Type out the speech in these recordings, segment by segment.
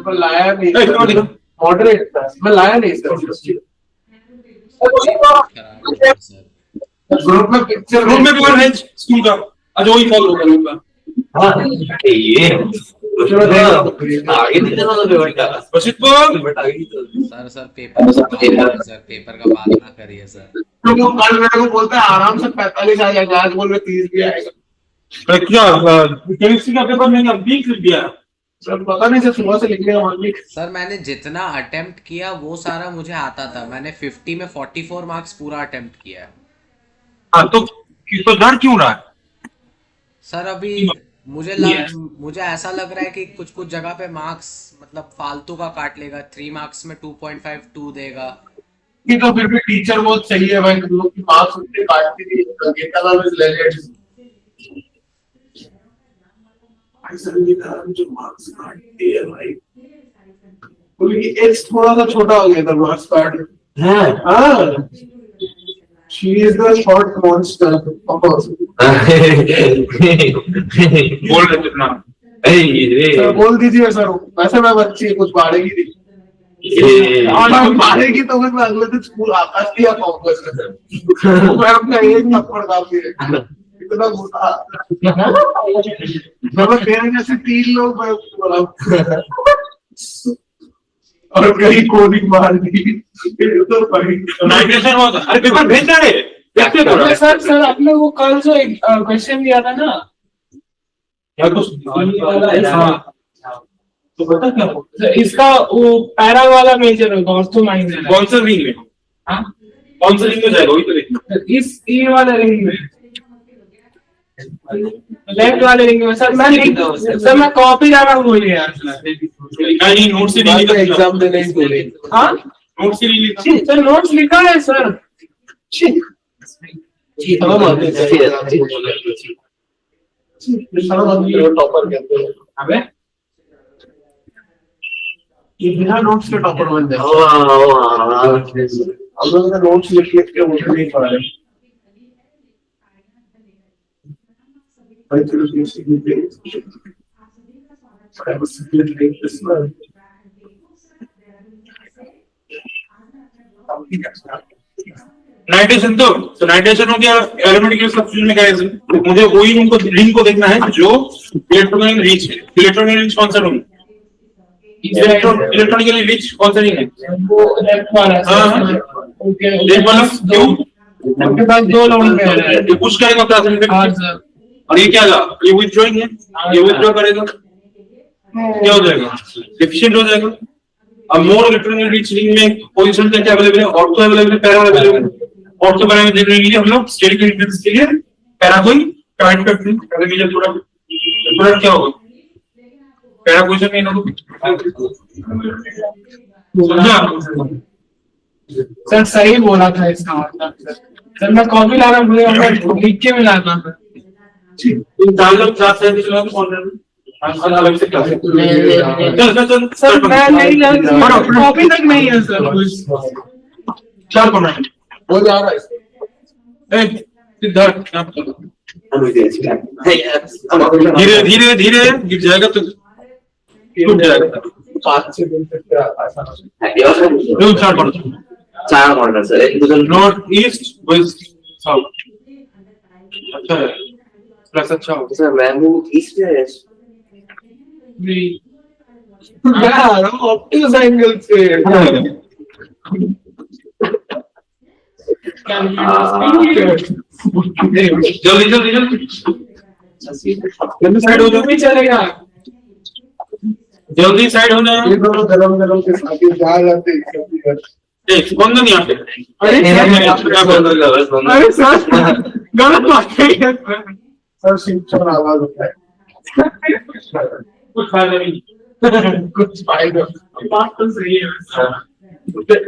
मैं लाया नहीं, मॉडरेट था, मैं लाया नहीं सर। ग्रुप में पिक्चर, ग्रुप में कौन है स्कूल का? अच्छा वही फॉलो करूंगा। हाँ ये आगे नहीं चला तो बेटा बसित बोल। सर पेपर का बात करिए सर, पेपर का बात ना करिए सर। तो वो कल मेरे को बोलता है आराम से 45 आ जाएगा, आज बोल रहे 30 भी आएगा। क्या केमिस्ट्री का पेपर मैंने अब लिख दिया सर पता नहीं सर, सुबह से लिखने का मन नहीं। सर मैंने जितना अटेम्प्ट किया वो सारा मुझे आता था, मैंने 50 में 44 मार्क्स पूरा अटेम्प्ट किया है। हाँ तो डर क्यों रहा है? सर अभी मुझे ऐसा लग रहा है कि कुछ कुछ जगह पे मार्क्स मतलब फालतू का काट लेगा, 3 मार्क्स में 2.52 देगा। कि तो फिर भी टीचर बहुत सही है भाई, तुम लोग की मार्क्स उतने काटती थी, गीता मैम इज लेजेंड। भाई सर ये जो मार्क्स काटती है भाई, उनकी एज थोड़ा सा छोटा हो गया था मार्क्स काट। हाँ she is the short monster बोल रहे कितना? सर बोल दीजिए सर, वैसे मैं बच्ची कुछ बाढ़ेगी नहीं, और बाढ़ेगी तो फिर मैं अगले दिन स्कूल आता दिया कॉम्प्लेक्स में मैं अपना एक थप्पड़ काफी है इतना गुस्सा। मैं मेरे जैसे 3 लोग मैं बोला और कहीं कोडिंग मार दी तो भाई माइग्रेशन होगा। अरे पेपर भेज रहे देखते तो सर आपने वो कल जो एक क्वेश्चन दिया था ना, या तो तो पता क्या इसका वो पैरा वाला मेजर होगा और तो माइनर कौन सा रिंग में? हाँ कौन सा रिंग में जाएगा वही तो देखना। इस ये वाले रिंग में, लेफ्ट वाले रिंग में सर मैं कॉपी लाना भूल गया नहीं नोट से नहीं लिखा एग्जाम देने ही बोले। हाँ नोट से नहीं लिखा सर नोट्स लिखा है सर। टॉपर कहते हैं अबे ये बिना नोट्स के टॉपर बन जाए। हम लोग ने नोट्स लिख लिख के वो नहीं पढ़ा है भाई। चलो नाइट्रेशन तो नाइट्रेशन हो गया। एरोमेटिक सब्स्टिट्यूशन मैकेनिज्म, मुझे वही रिंग को देखना है जो इलेक्ट्रॉनिक रिच है। इलेक्ट्रॉनिक रिच कौन सा रिंग? इलेक्ट्रॉनिकली रिच कौन सा रिंग है? वो लेफ्ट वाला हाँ ओके एक वाला क्यों? आपके पास 2 लोग है ये पुश करेगा क्लास में हाँ सर। और ये क्या होगा? ये विथड्रॉइंग है, ये विथड्रॉ करेगा क्या हो जाएगा? एफिशिएंट हो जाएगा। अब मोर इलेक्ट्रॉनिक रिच रिंग में पोजीशन क्या अवेलेबल है? ऑर्थो अवेलेबल है, पैरा अवेलेबल है। ऑर्थो पैरा में देखने के लिए हम लोग स्टेरिक इंटरेंस के लिए पैरा कोई काट करते हैं। अगर मुझे थोड़ा क्या होगा? पैरा पोजीशन में ना समझा? सर सही बोला था इसका मतलब सर मैं कॉपी लाना भूल गया, मैं लिख के मिला था इन चार क्लास है किसी कौन है अलग से क्लास चल सर मैं नहीं कॉपी तक नहीं है सर चार कौन है? वो जा रहा है सिद्धार्थ धीरे धीरे धीरे गिर जाएगा तो टूट जाएगा। 5-6 दिन तक आसान चार कौन? चार corner sir, north east west south. अच्छा है प्लस अच्छा होगा सर मैं वो ईस्ट में है। यार ऑप्टिक्स एंगल से जल्दी जल्दी जल्दी साइड हो जाओ। भी चलेगा जल्दी साइड होना। ये दोनों गरम गरम के साथ ही जा जाते हैं। एक बंद नहीं आते। अरे सर गलत बात है सर सिंचन आवाज होता है कुछ फायदा नहीं। कुछ फायदा बात तो सही है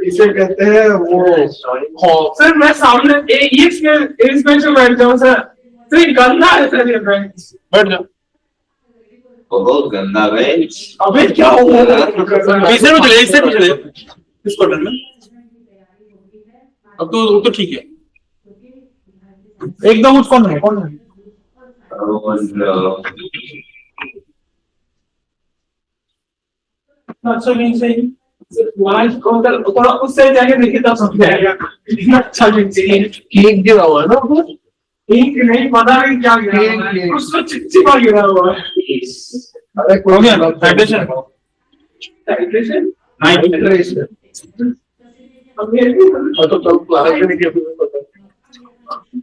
इसे कहते हैं वो सर मैं सामने इसमें जो बैठ जाऊँ सर ये गंदा है सर ये बेंच। बैठ जाओ। बहुत गंदा बेंच। अबे क्या हुआ इससे भी चले इससे भी चले इस क्वार्टर में। अब तो ठीक है एकदम। उस कौन है अच्छा नहीं सही आज थोड़ा उससे जाके देखिए तब समझ आएगा इतना अच्छा नहीं चाहिए। केक गिरा हुआ है ना ऊपर? ठीक नहीं पता नहीं क्या गिरा हुआ है, कुछ तो चिपचिपा गिरा हुआ है। अरे हो गया हाइड्रेशन हाइड्रेशन हाइड्रेशन अब ये तो कल क्लास में नहीं किया पता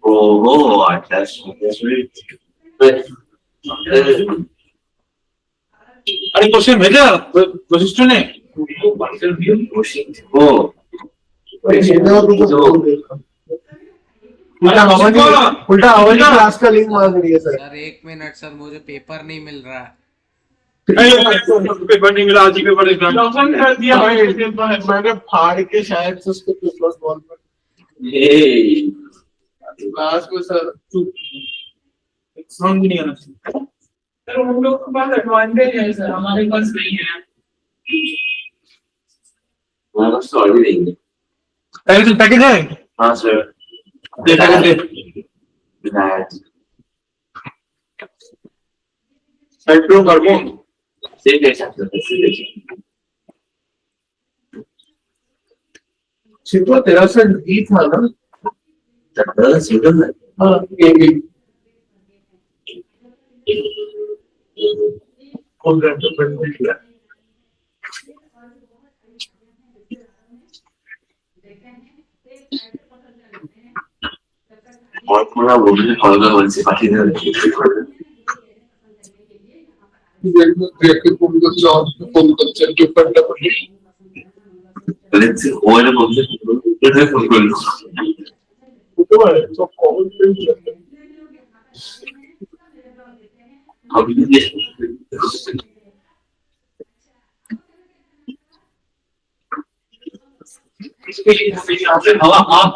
Oh, that's really. अरे क्वेश्चन भेजा वशिष्ठ ने Oh, उल्टा आवाज क्लास का लिंक मार रही है सर। सर एक मिनट सर, मुझे पेपर नहीं मिल रहा है। पेपर नहीं मिला, आज ही पेपर एग्जाम लॉकडाउन कर दिया भाई। मैंने फाड़ के शायद से उसको प्लस बॉल पर hey. क्लास में सर एग्जाम भी नहीं आना चाहिए। सर उन लोग के पास एडवांटेज है सर, हमारे पास नहीं है। I'm sorry देंगे। पैकेज है हाँ सर। देखा करते That. साइक्लोन कार्बन सिर्फ एक शब्द है, सिर्फ एक शब्द। शिल्पा तेरा सर ई था ना? ज्यादा सिंगल है। हाँ ये कौन रेफरेंस किया? और पूरा वो भी फॉलो वन से पार्टी ने कौन कल्चर के ऊपर लेट्स और बोल दे फोन कर लो। तो कॉमन सेंस अभी ये हवा आप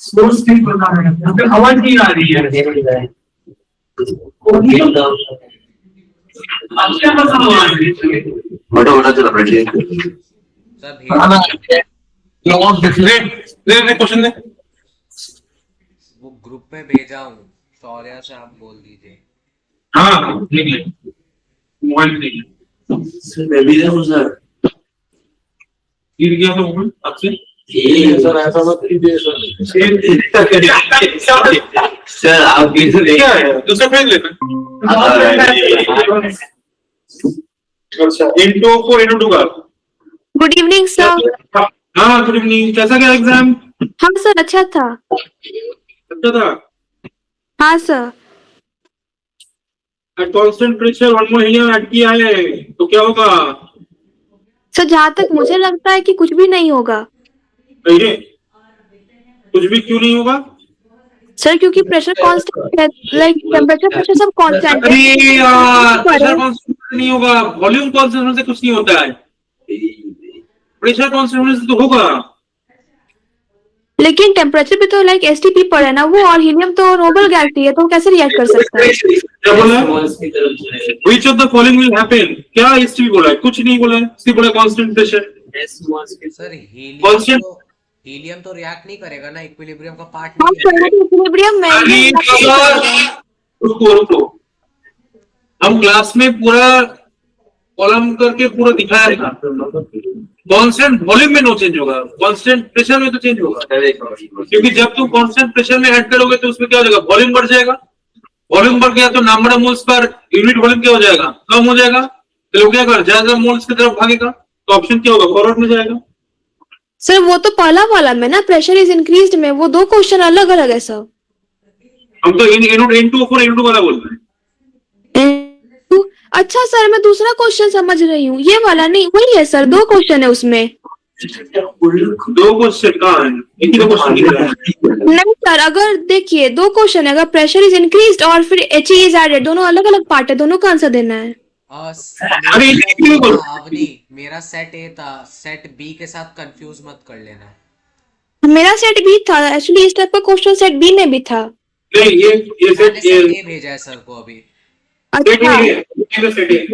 सोर्स की बता रहे हैं, फिर हवा नहीं आ रही है। अच्छा पसंद हो रहा है। बड़ा चला बैठे सर भेज लॉन्ग डिफरेंट दे क्वेश्चन दे। वो ग्रुप में भेजा हूँ, शौर्या से आप बोल दीजिए। हाँ देख ले, मोबाइल देख ले। सर मैं भी हूँ सर। गिर गया तो मोबाइल आपसे। सर ऐसा मत कीजिए सर आप कैसे देख क्या है दूसरा भेज लेना। अच्छा इंटू को इंटू टू का। Good evening sir. हाँ गुड इवनिंग, कैसा गया एग्जाम? हाँ सर अच्छा था। अच्छा था। हाँ sir. Eight constant pressure one more helium add किया है तो क्या होगा? सर जहाँ तक मुझे लगता है कि कुछ भी नहीं होगा। नहीं है, कुछ भी क्यों नहीं होगा? सर क्योंकि प्रेशर कांस्टेंट है, लाइक टेम्परेचर प्रेशर सब कांस्टेंट अरे है। यार प्रेशर कांस्टेंट नहीं होगा, वॉल्यूम कांस्टेंट से कुछ नहीं होता है, प्रेशर कांस्टेंट से तो होगा। लेकिन टेम्परेचर भी तो लाइक एसटीपी पर है ना वो, और हीलियम तो नोबल गैस ही है, तो कैसे रिएक्ट कर सकता है? क्या बोला? Which of the following will happen? क्या इसमें बोला है? कुछ नहीं बोला है, सिर्फ बोला constant pressure. Sir Constant- helium तो रिएक्ट नहीं करेगा ना, इक्विलिब्रियम का पार्ट हाँ नहीं है। सर इक्विलिब्रियम में रुको हम क्लास में पूरा कॉलम करके पूरा दिखाया है। कांस्टेंट वॉल्यूम में नो चेंज होगा, कांस्टेंट प्रेशर में तो चेंज होगा, क्योंकि जब तुम कांस्टेंट प्रेशर में ऐड करोगे तो उसमें क्या हो जाएगा? वॉल्यूम बढ़ जाएगा। वॉल्यूम बढ़ गया तो number of moles per unit volume क्या हो जाएगा? कम हो जाएगा। तो क्या कर ज्यादा मोल्स की तरफ भागेगा तो ऑप्शन क्या होगा? फॉरवर्ड में जाएगा। सर वो तो पहला वाला में ना प्रेशर इज इंक्रीज्ड में, वो दो क्वेश्चन अलग अलग है सर। हम तो N2 वाला बोल रहे हैं। अच्छा सर मैं दूसरा क्वेश्चन समझ रही हूँ, ये वाला नहीं, वही है सर, दो क्वेश्चन है उसमें। दो क्वेश्चन कहाँ है? एक ही तो क्वेश्चन दिख रहा है। नहीं सर अगर देखिए दो क्वेश्चन है, अगर प्रेशर इज इंक्रीज्ड और फिर एच इज एडेड, दोनों अलग अलग पार्ट है, दोनों का आंसर देना है। अरे ये बोलो। अवनी मेरा सेट ए था, सेट बी के साथ कंफ्यूज मत कर लेना। मेरा सेट बी था एक्चुअली, इस टाइप का क्वेश्चन सेट बी में भी था। नहीं ये मैंने सेट सेट ए भेजा है सर को अभी। अच्छा सेट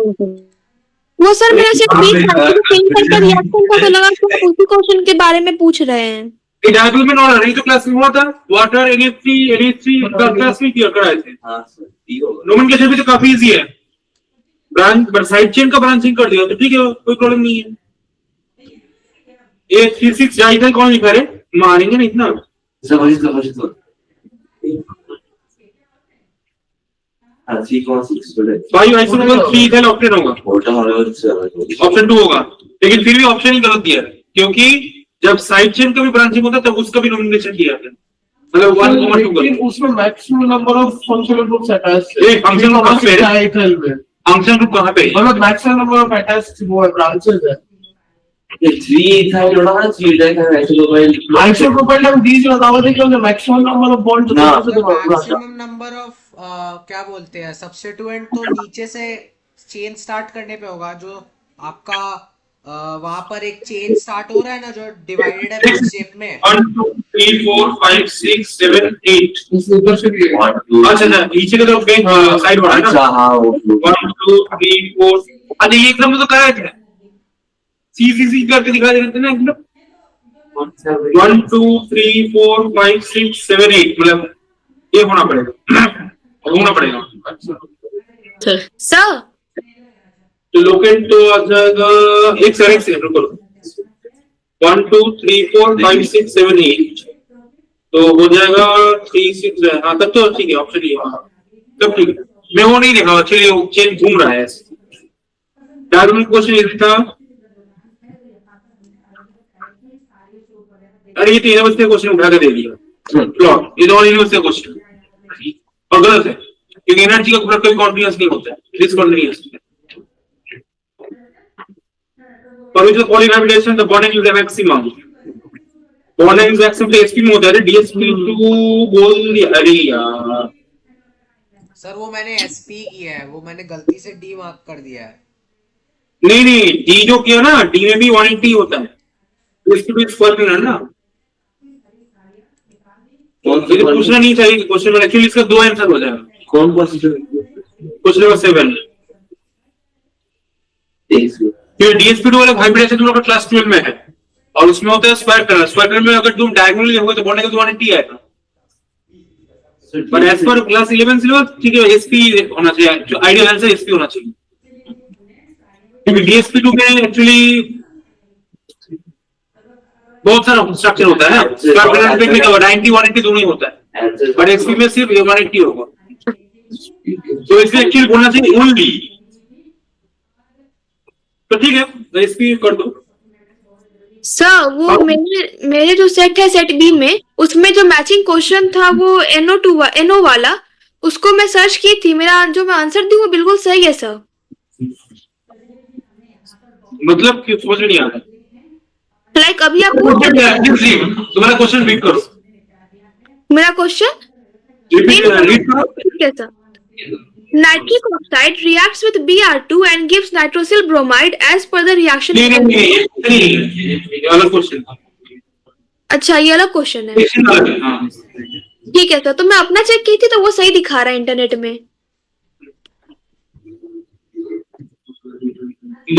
वो सर मेरा सेट बी था, केमिकल का रिएक्शन का तो लगा कि उसी क्वेश्चन के बारे में पूछ रहे हैं। ये डायग्राम में नॉट नहीं तो क्लास में हुआ था, वाटर NH3 क्लास में किया कराए थे। हाँ सर ये होगा। नोमेनक्लेचर भी तो काफी इजी है। ब्रांच साइड चेन का ब्रांचिंग कर दिया तो ठीक है, कोई प्रॉब्लम नहीं है। 836 जाएगा कौन लिखा रे, मारेंगे नहीं इतना। भाई आइसोमर 3 इथाइल ऑक्टेन होगा, ऑप्शन 2 होगा, लेकिन फिर भी ऑप्शन ही गलत दिया है, क्योंकि जब साइड चेन का भी ब्रांचिंग होता है तब उसका भी नॉमिनेशन किया है, मतलब 1,2 लेकिन उसमें maximum number of functional groups attached एक फंक्शनल ग्रुप कहाँ पे है? इथाइल में फंक्शन ग्रुप कहाँ पे है? मतलब मैक्सिमम नंबर ऑफ अटैच्ड वो ब्रांचेस है। आइसोप्रोपाइल हम डीज बतावा थे कि maximum number of bonds maximum number of क्या बोलते हैं सब्स्टिट्यूएंट, तो नीचे से चेन स्टार्ट करने पे होगा, जो आपका वहां पर एक चेन स्टार्ट हो रहा है ना जो डिवाइडेड है बिग शेप में। 1 2 3 4 5 6 7 8 उधर से भी है। अच्छा नीचे की तरफ साइड वाला है ना। 1 2 3 4 अरे ये एकदम तो करा है, सी करके दिखा देते हैं ना एकदम। 1 2 3 4 5 6 7 8 मतलब ये होना पड़ेगा, होना पड़ेगा। सर तो लोकेट तो आ जाएगा, एक सेकंड रुको, 1 2 3 4 5 6 7 8 तो हो जाएगा 3 6 है। हाँ तब तो ठीक है, ऑप्शन ये है तब ठीक है। मैं वो नहीं देखा एक्चुअली, वो चेन घूम रहा है। डायरेक्ट क्वेश्चन ये था, अरे ये 3 नंबर से क्वेश्चन उठा के दे दिया प्लॉट, ये 2 नंबर से क्वेश्चन और गलत है, क्योंकि एनर्जी का प्रोडक्ट कभी कॉन्टिन्यूअस नहीं होता है, discontinuous. For which the polygravitation the bonding is the maximum, bonding is maximum तो sp में होता है, dsp2 बोल दिया। अरे यार सर वो मैंने SP किया है, वो मैंने गलती से D मार्क कर दिया है। नहीं d जो किया ना, d में भी 180 होता है, sp2 इस फर्क है ना। तो पूछना नहीं चाहिए क्वेश्चन में, एक्चुअली इसका 2 आंसर हो जाएगा। कौन क्वेश्चन नंबर 7 फिर डीएसपी2 वाला वाइब्रेशन तुम लोग का क्लास 12 में है, और उसमें होता है स्क्वायर करना। स्क्वायर करने में अगर तुम डायगोनली होगे तो बॉन्डिंग का 180 आएगा, बट एज पर क्लास 11 सिलेबस ठीक है एसपी होना चाहिए, जो आइडियल आंसर एसपी होना चाहिए, क्योंकि डीएसपी2 में एक्चुअली बहुत सारा स्ट्रक्चर होता है ना। स्क्वायर करने में 90 180 दोनों ही होता है, बट एसपी में सिर्फ 180 होगा, तो इसलिए एक्चुअली बोलना चाहिए ओनली। तो ठीक है एसपी कर दो। सर वो मेरे जो सेट है सेट बी में, उसमें जो मैचिंग क्वेश्चन था वो NO वाला, उसको मैं सर्च की थी, मेरा जो मैं आंसर दी वो बिल्कुल सही है सर। मतलब कि समझ नहीं आ रहा, लाइक अभी आप तुम्हारा क्वेश्चन रीड करो, मेरा क्वेश्चन रीड करो। ठीक है sir. Nitric oxide reacts with Br2 and gives nitrosyl bromide as per the reaction. नहीं अलग क्वेश्चन। अच्छा ये अलग क्वेश्चन है, ठीक है सर। तो मैं अपना चेक की थी तो वो सही दिखा रहा है इंटरनेट में।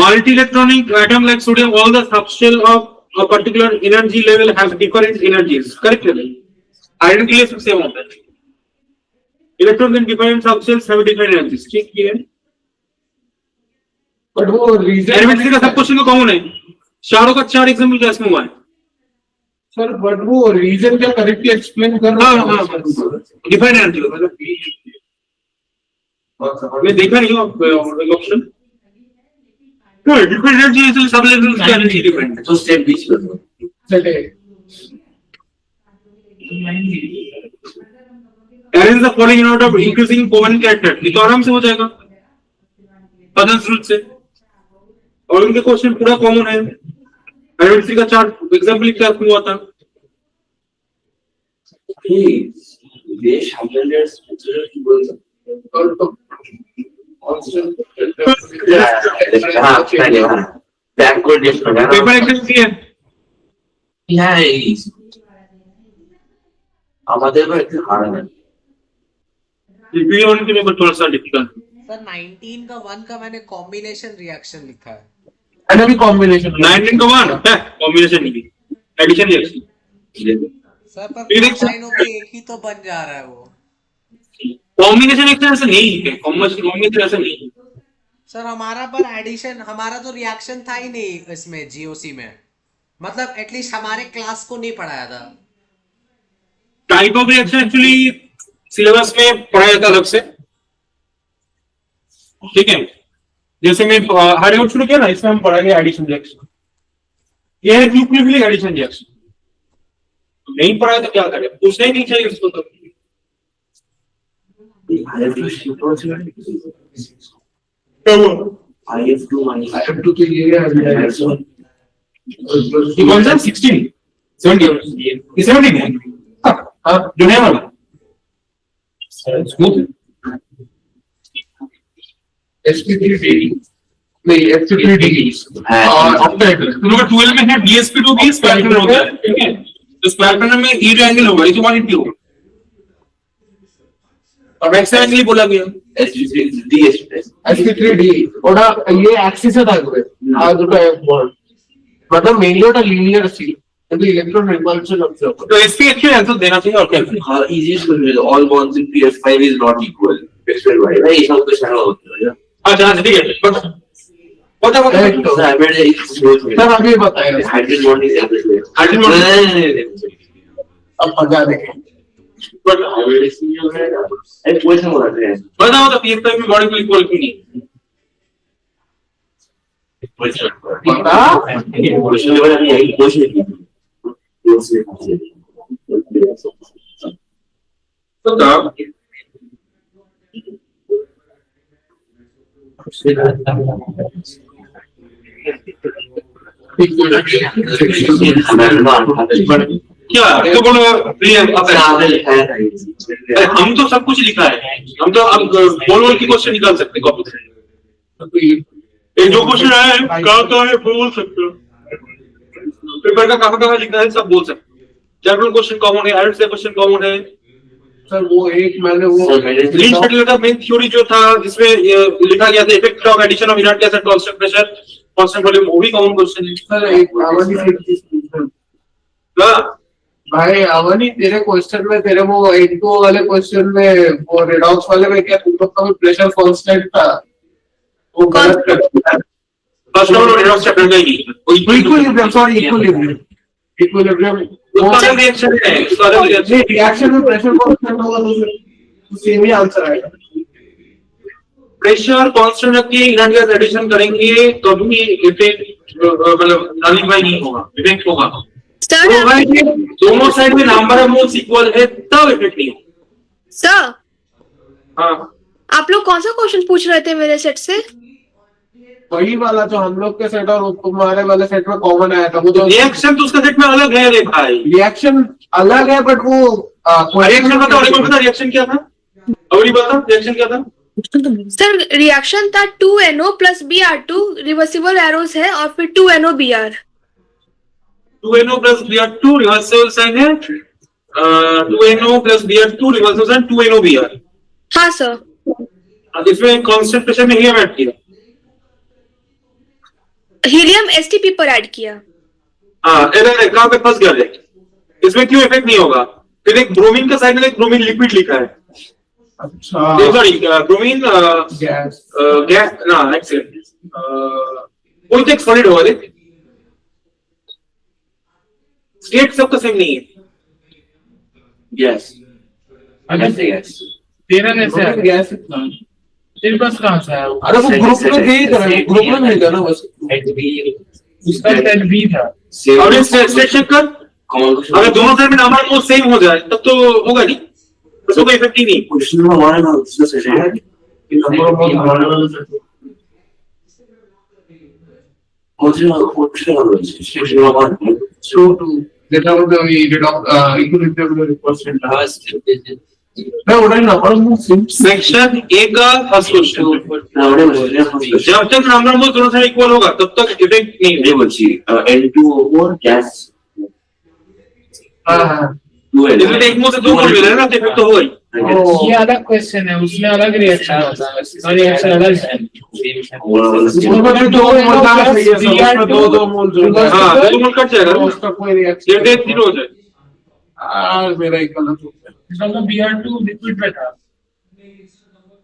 Multi-electronic atom like sodium, all the subshell of a particular energy level have different energies. Correct? Identically same होता है। Electrons in different subshells have different energies. ठीक है। बट वो रीजन एलिमेंट्री का सब क्वेश्चन तो कॉमन है, चारों का 4 एग्जांपल क्लास में हुआ है। सर बट वो रीजन क्या करेक्टली एक्सप्लेन कर रहा है? हाँ डिफरेंट एनर्जी मतलब मैं देखा नहीं हूँ ऑप्शन। डिफरेंट एनर्जी है, सब लेवल्स का एनर्जी डिफरेंट है। तो स्टेप बीच कर दो। चले Arrange the following in order of increasing common character, ये तो आराम से हो जाएगा पदंस रूल से, और उनके क्वेश्चन पूरा कॉमन है। एलिमेंट्री का 4 एग्जांपल क्लास में हुआ था। ये शामिल स्ट्रक्चर की बोल पेपर एक्सरसाइज है আমাদের একটু হার है ये होने के पेपर थोड़ा सा डिफिकल्ट। सर 19 का 1 का मैंने कॉम्बिनेशन रिएक्शन लिखा है। एंड अभी कॉम्बिनेशन 19 का 1 है कॉम्बिनेशन नहीं, एडिशन रिएक्शन। सर पर साइन होके एक ही तो बन जा रहा है वो। कॉम्बिनेशन एक्शन ऐसा नहीं है, कॉम्बिनेशन ऐसा नहीं है। सर हमारा पर एडिशन, हमारा तो रिएक्शन था ही नहीं इसमें जीओसी में, मतलब एटलीस्ट हमारे क्लास को नहीं पढ़ाया था। Type of reaction actually syllabus में पढ़ाया जाता अलग से, ठीक है। जैसे मैं हार्ड आउट शुरू किया ना, इसमें हम पढ़ाएंगे एडिशन रिएक्शन, ये है न्यूक्लियोफिलिक एडिशन रिएक्शन। नहीं पढ़ाया तो क्या करें, पूछना ही नहीं चाहिए उसको तो। IF2 minus IF2 के लिए है ये कौन सा 16 17 ये 17 है हाँ जो है वाला स्मूथ SP3D नहीं SP3D और ऑक्टेट तुम लोग 12 में है DSP2 भी स्क्वायर पैनल होता है, ठीक है। तो स्क्वायर पैनल में ई ट्रायंगल होगा, ये 180 होगा और मैक्स एंगल बोला गया SP3D ওটা ये एक्सिस है থাকবে আর দুটো বল मतलब मेनली ওটা লিনিয়ার ছিল কিন্তু ইলেকট্রন রিপালশন হচ্ছে। तो इसके एक्चुअली आंसर देना चाहिए और क्या हाँ easiest question is all bonds in PS5 is not equal x y right ये सब तो सारा होता है अच्छा ठीक है बट पता sir I made it sir अभी बताएगा hydrogen bond is everywhere hydrogen bond अब पता देखें बट एक क्वेश्चन हो रहा है बताओ तो PS5 में बॉडी को इक्वल क्यों नहीं पता क्वेश्चन लेवल अभी यही क्वेश्चन तो का क्या तो बोलो प्रिय हम तो सब कुछ लिखा है, हम तो अब बोल की क्वेश्चन निकाल सकते हैं कॉपी से। ये जो क्वेश्चन आया है कहाँ है बोल सकते हो, पेपर का कहाँ लिखना है सब बोल सकते हो। जनरल क्वेश्चन कॉमन है, एडिट से क्वेश्चन कॉमन है। सर वो एक मैंने वो लीस्ट शेड्यूल का मेन थ्योरी जो था जिसमें लिखा गया था effect of addition of inert gas at constant pressure constant volume, वो भी कॉमन क्वेश्चन है। सर एक आवानी से एक चीज पूछना भाई, आवानी तेरे क्वेश्चन में तेरे वो N2 वाले क्वेश्चन में वो रेडॉक्स वाले में क्या तुम लोग का प्रेशर कांस्टेंट था वो गलत कर दिया। फर्स्ट ऑफ रेडॉक्स चैप्टर का ही इक्विलिब्रियम सॉरी इक्विलिब्रियम उसका रिएक्शन है, उसका रिएक्शन रिएक्शन में प्रेशर कांस्टेंट होगा तो सेम ही आंसर आएगा। प्रेशर कांस्टेंट रख के इनर्ट गैस एडिशन करेंगे तो भी इफेक्ट मतलब नलिफाई नहीं होगा, इफेक्ट होगा। सर तो भाई दोनों साइड में नंबर ऑफ मोल्स इक्वल है तब इफेक्ट नहीं होगा। सर हाँ आप लोग कौन सा क्वेश्चन पूछ रहे थे मेरे सेट से? वही वाला जो हम लोग के सेट और तुम्हारे वाले सेट में कॉमन आया था वो जो रिएक्शन तो उसका सेट में अलग है रे भाई, रिएक्शन अलग है बट वो रिएक्शन बताओ रिएक्शन क्या था, अभी बताओ रिएक्शन क्या था। सर रिएक्शन था 2NO + Br2 रिवर्सिबल एरोस है और फिर 2NO Br 2NO + Br2 reversible sign है, 2NO + Br2 reversible sign 2NO Br। हाँ सर इसमें कांस्टेंट प्रेशर में हीलियम ऐड किया, हीलियम STP पर ऐड किया। हाँ कहाँ पे फंस गया रे, इसमें क्यों इफेक्ट नहीं होगा। फिर एक ब्रोमीन का साइड में एक ब्रोमीन लिक्विड लिखा है, अच्छा सॉरी ब्रोमीन गैस गैस ना एक्सीलेंट कोई तो एक सॉलिड होगा देख, स्टेट सबका सेम नहीं है। यस अगर यस तेरा कैसे है? गैस तेरे पास कहाँ से है? अरे वो ग्रुप में दे ही रहा ग्रुप में नहीं ना बस उसका सेट B था। और इस स्टेट चेक कर, अगर दोनों साइड में नंबर मोल सेम हो जाए तब तो होगा नहीं, तो कोई इफेक्ट ही नहीं। क्वेश्चन में हमारा ना उसका सेट है कि नंबर ऑफ मोल्स हमारे वाला सेट क्वेश्चन हमारा so to get out the equilibrium requirement मैं उड़ा ही नंबर ऑफ सेक्शन ए का फर्स्ट क्वेश्चन, जब तक नंबर मोल दोनों साइड इक्वल होगा तब तक इफेक्ट नहीं ये बच्ची N2O4 गैस हां इसमें एक मोल से दो मोल मिल रहा है ना, तो इफेक्ट तो होगा ही। ये अलग क्वेश्चन है, उसमें अलग रिएक्शन होता है और रिएक्शन अलग है। उसमें दो मोल का चाहिए सब दो मोल जो हाँ दो मोल कट जाएगा ना, उसका कोई रिएक्शन ये डेट जीरो हो जाए। यार मेरा एक गलत हो गया इसका तो Br2 लिक्विड में था।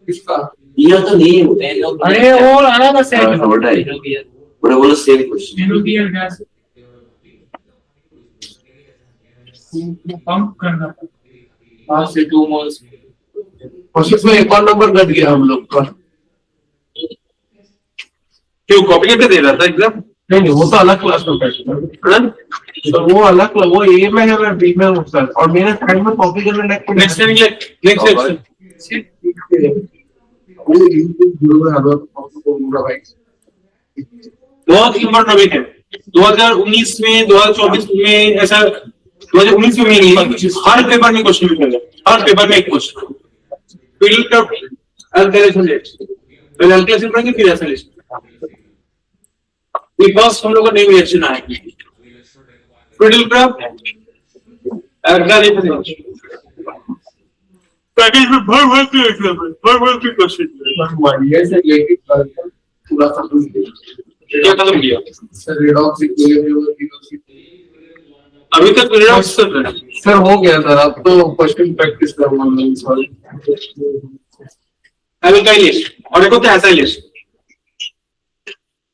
इसका ये तो नहीं होते हैं लोग। अरे वो आना था सेट नोट है पूरा बोलो same question European gas pump करना था 5 से 2 मोल्स प्रोसेस में एक और नंबर कट गया हम लोग का। क्यों कॉपी करके दे रहा था एग्जाम? नहीं वो तो अलग क्लास में बैठा है, तो वो अलग वो ए में है, मैं बी में हूँ सर, और मेरे साइड में कॉपी करने नेक्स्ट टाइम ये नेक्स्ट सेक्शन बहुत इम्पोर्टेंट टॉपिक है 2019 में 2024 में ऐसा 2019 में नहीं हर पेपर में क्वेश्चन पूछा जाए हर पेपर में एक क्वेश्चन फिल्ड का एल्केलेशन रेट पहले एल्केलेशन पढ़ेंगे फिर एल्केलेशन बिकॉज हम लोग का नेम रिएक्शन आएगी फिल्ड का एल्केलेशन रेट पैकेज में भर के एग्जाम है भर के क्वेश्चन ये से लेके पूरा खत्म क्या खत्म किया सर रेडॉक्स इक्विलिब्रियम अभी तक रिडॉक्स चल रहा है सर हो गया सर, अब तो क्वेश्चन प्रैक्टिस करवाना है सॉरी। अभी का लिस्ट और देखो क्या ऐसा लिस्ट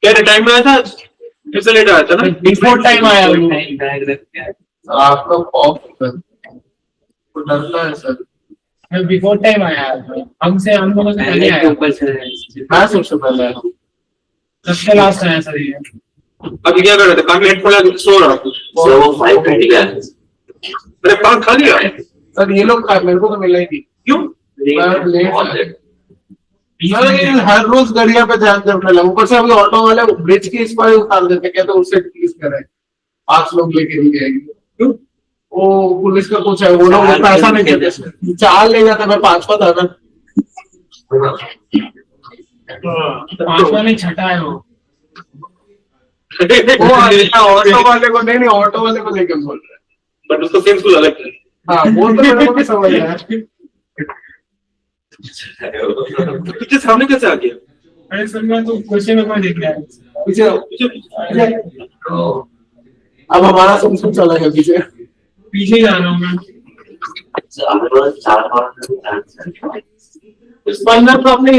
क्या टाइम में आया था किससे लेट आया था ना बिफोर टाइम आया आपका ऑफ सर तो डरता है सर, बिफोर टाइम आया हमसे हम लोगों से पहले आया मैं सबसे पहले आया हूँ। सबसे लास्ट आया सर ये अभी क्या कर रहे थे काफी हेडफोन लगा सो रहा हूँ सो वो 520 का अरे पान खा लिया सर ये लोग मेरे को तो मिला ही नहीं, क्यों सर हर रोज गड़िया पे ध्यान रखने लगा, ऊपर से अभी ऑटो वाले ब्रिज की इस पर उतार देते क्या, तो उससे प्लीज करें 5 लोग लेके नहीं जाएंगे। क्यों वो पुलिस का कुछ है, वो लोग पैसा नहीं देते, 4 ले जाते, मैं 5वां था ना। पांचवा नहीं छठा है वो ऑटो वाले को नहीं ऑटो वाले को लेके बोल रहे हैं, बट उसको सेम स्कूल अलग है हाँ वो तो मेरे को भी समझ रहा है। तुझे सामने कैसे आ गया अरे सर मैं तो क्वेश्चन पेपर देख रहा है पीछे अब हमारा सब चला गया पीछे पीछे जा रहा हूँ मैं स्पंदन तो अपने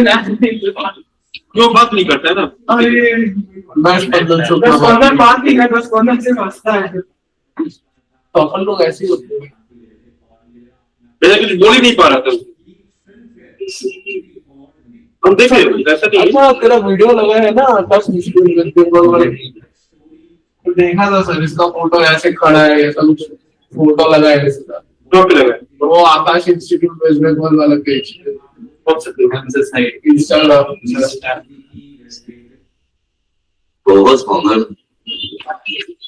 क्यों बात नहीं करता है ना अरे मैं स्पंदन बात नहीं करता, स्पंदन से हंसता है तो अपन लोग ऐसे ही होते हैं। मैं कुछ बोल ही नहीं पा रहा था हम देख रहे हो ऐसा नहीं अच्छा तेरा वीडियो लगा है ना आकाश बंगाल वाले, तो देखा था सर इसका फोटो ऐसे खड़ा है, ऐसा कुछ फोटो लगा है इसका, कहाँ पे लगा है? वो आकाश इंस्टीट्यूट वेस्ट बंगाल वाला पेज कौन सा साइट इंस्टाग्राम मंगल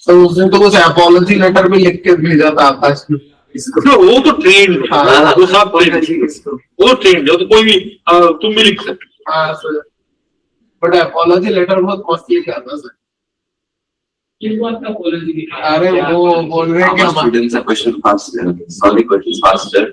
तो उसने तो कुछ अपॉलॉजी लेटर भी लिख के भेजा था आकाश ने तो वो तो ट्रेंड हाँ। वो सब वो ट्रेंड है तो कोई भी तुम भी लिख सकते हाँ सर, बट अपॉलॉजी लेटर बहुत मस्त लिखा था सर। किस बात का apology दिखा? अरे वो बोल रहे हैं कि our students are question faster solving questions faster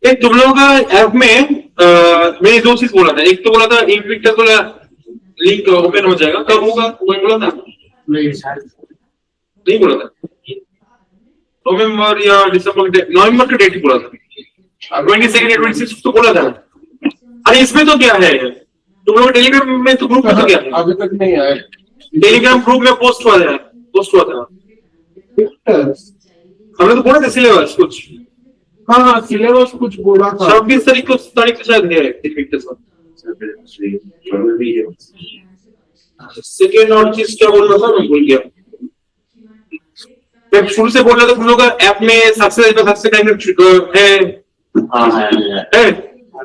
एक तुम लोगों का ऐप में मैंने 2 चीज बोला था, एक तो बोला था इनविक्टर को लिंक ओपन हो जाएगा, कब होगा कोई बोला था? नहीं बोला था नवंबर या दिसंबर नवंबर का डेट बोला था 22 या 26 तो बोला था। अरे इसमें तो क्या है तुम लोग टेलीग्राम में तो ग्रुप में तो क्या है अभी तक नहीं आया टेलीग्राम ग्रुप में पोस्ट हुआ था हमने तो बोला था सिलेबस कुछ हाँ सिलेबस कुछ बोला था 26 तारीख को शायद है सेकेंड और चीज क्या बोल रहा था मैं भूल गया। मैं शुरू से बोल रहा था तुम लोग ऐप में सक्सेस टाइम है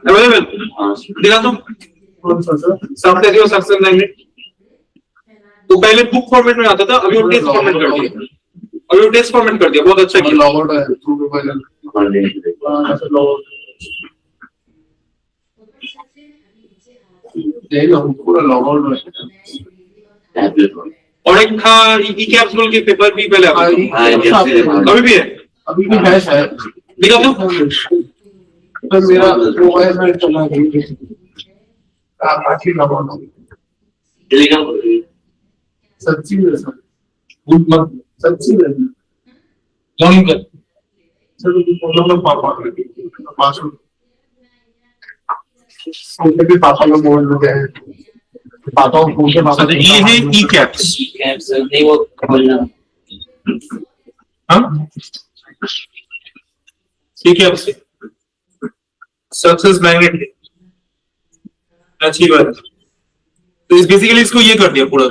अवेलेबल दिखा तुम सक्सेस टाइम तो पहले बुक फॉर्मेट में आता था, अभी वो टेस्ट फॉर्मेट कर दिया बहुत अच्छा किया। लॉगआउट है थ्रू मोबाइल पूरा लॉगआउट है और एक था ई कैप्सूल के पेपर भी पहले अभी भी है अभी भी है शायद दिखा तो तो मेरा मोबाइल में चला गया काफी लॉगआउट सच्ची में सर सच्ची में लॉगिन कर पापा का मोबाइल में गए पापा को पूछे पापा ये है ई कैप्स। कैप्सूल नहीं वो खोलना। हाँ ई कैप्स सक्सेस मैग्नेट अच्छी बात। तो इस बेसिकली इसको ये कर दिया पूरा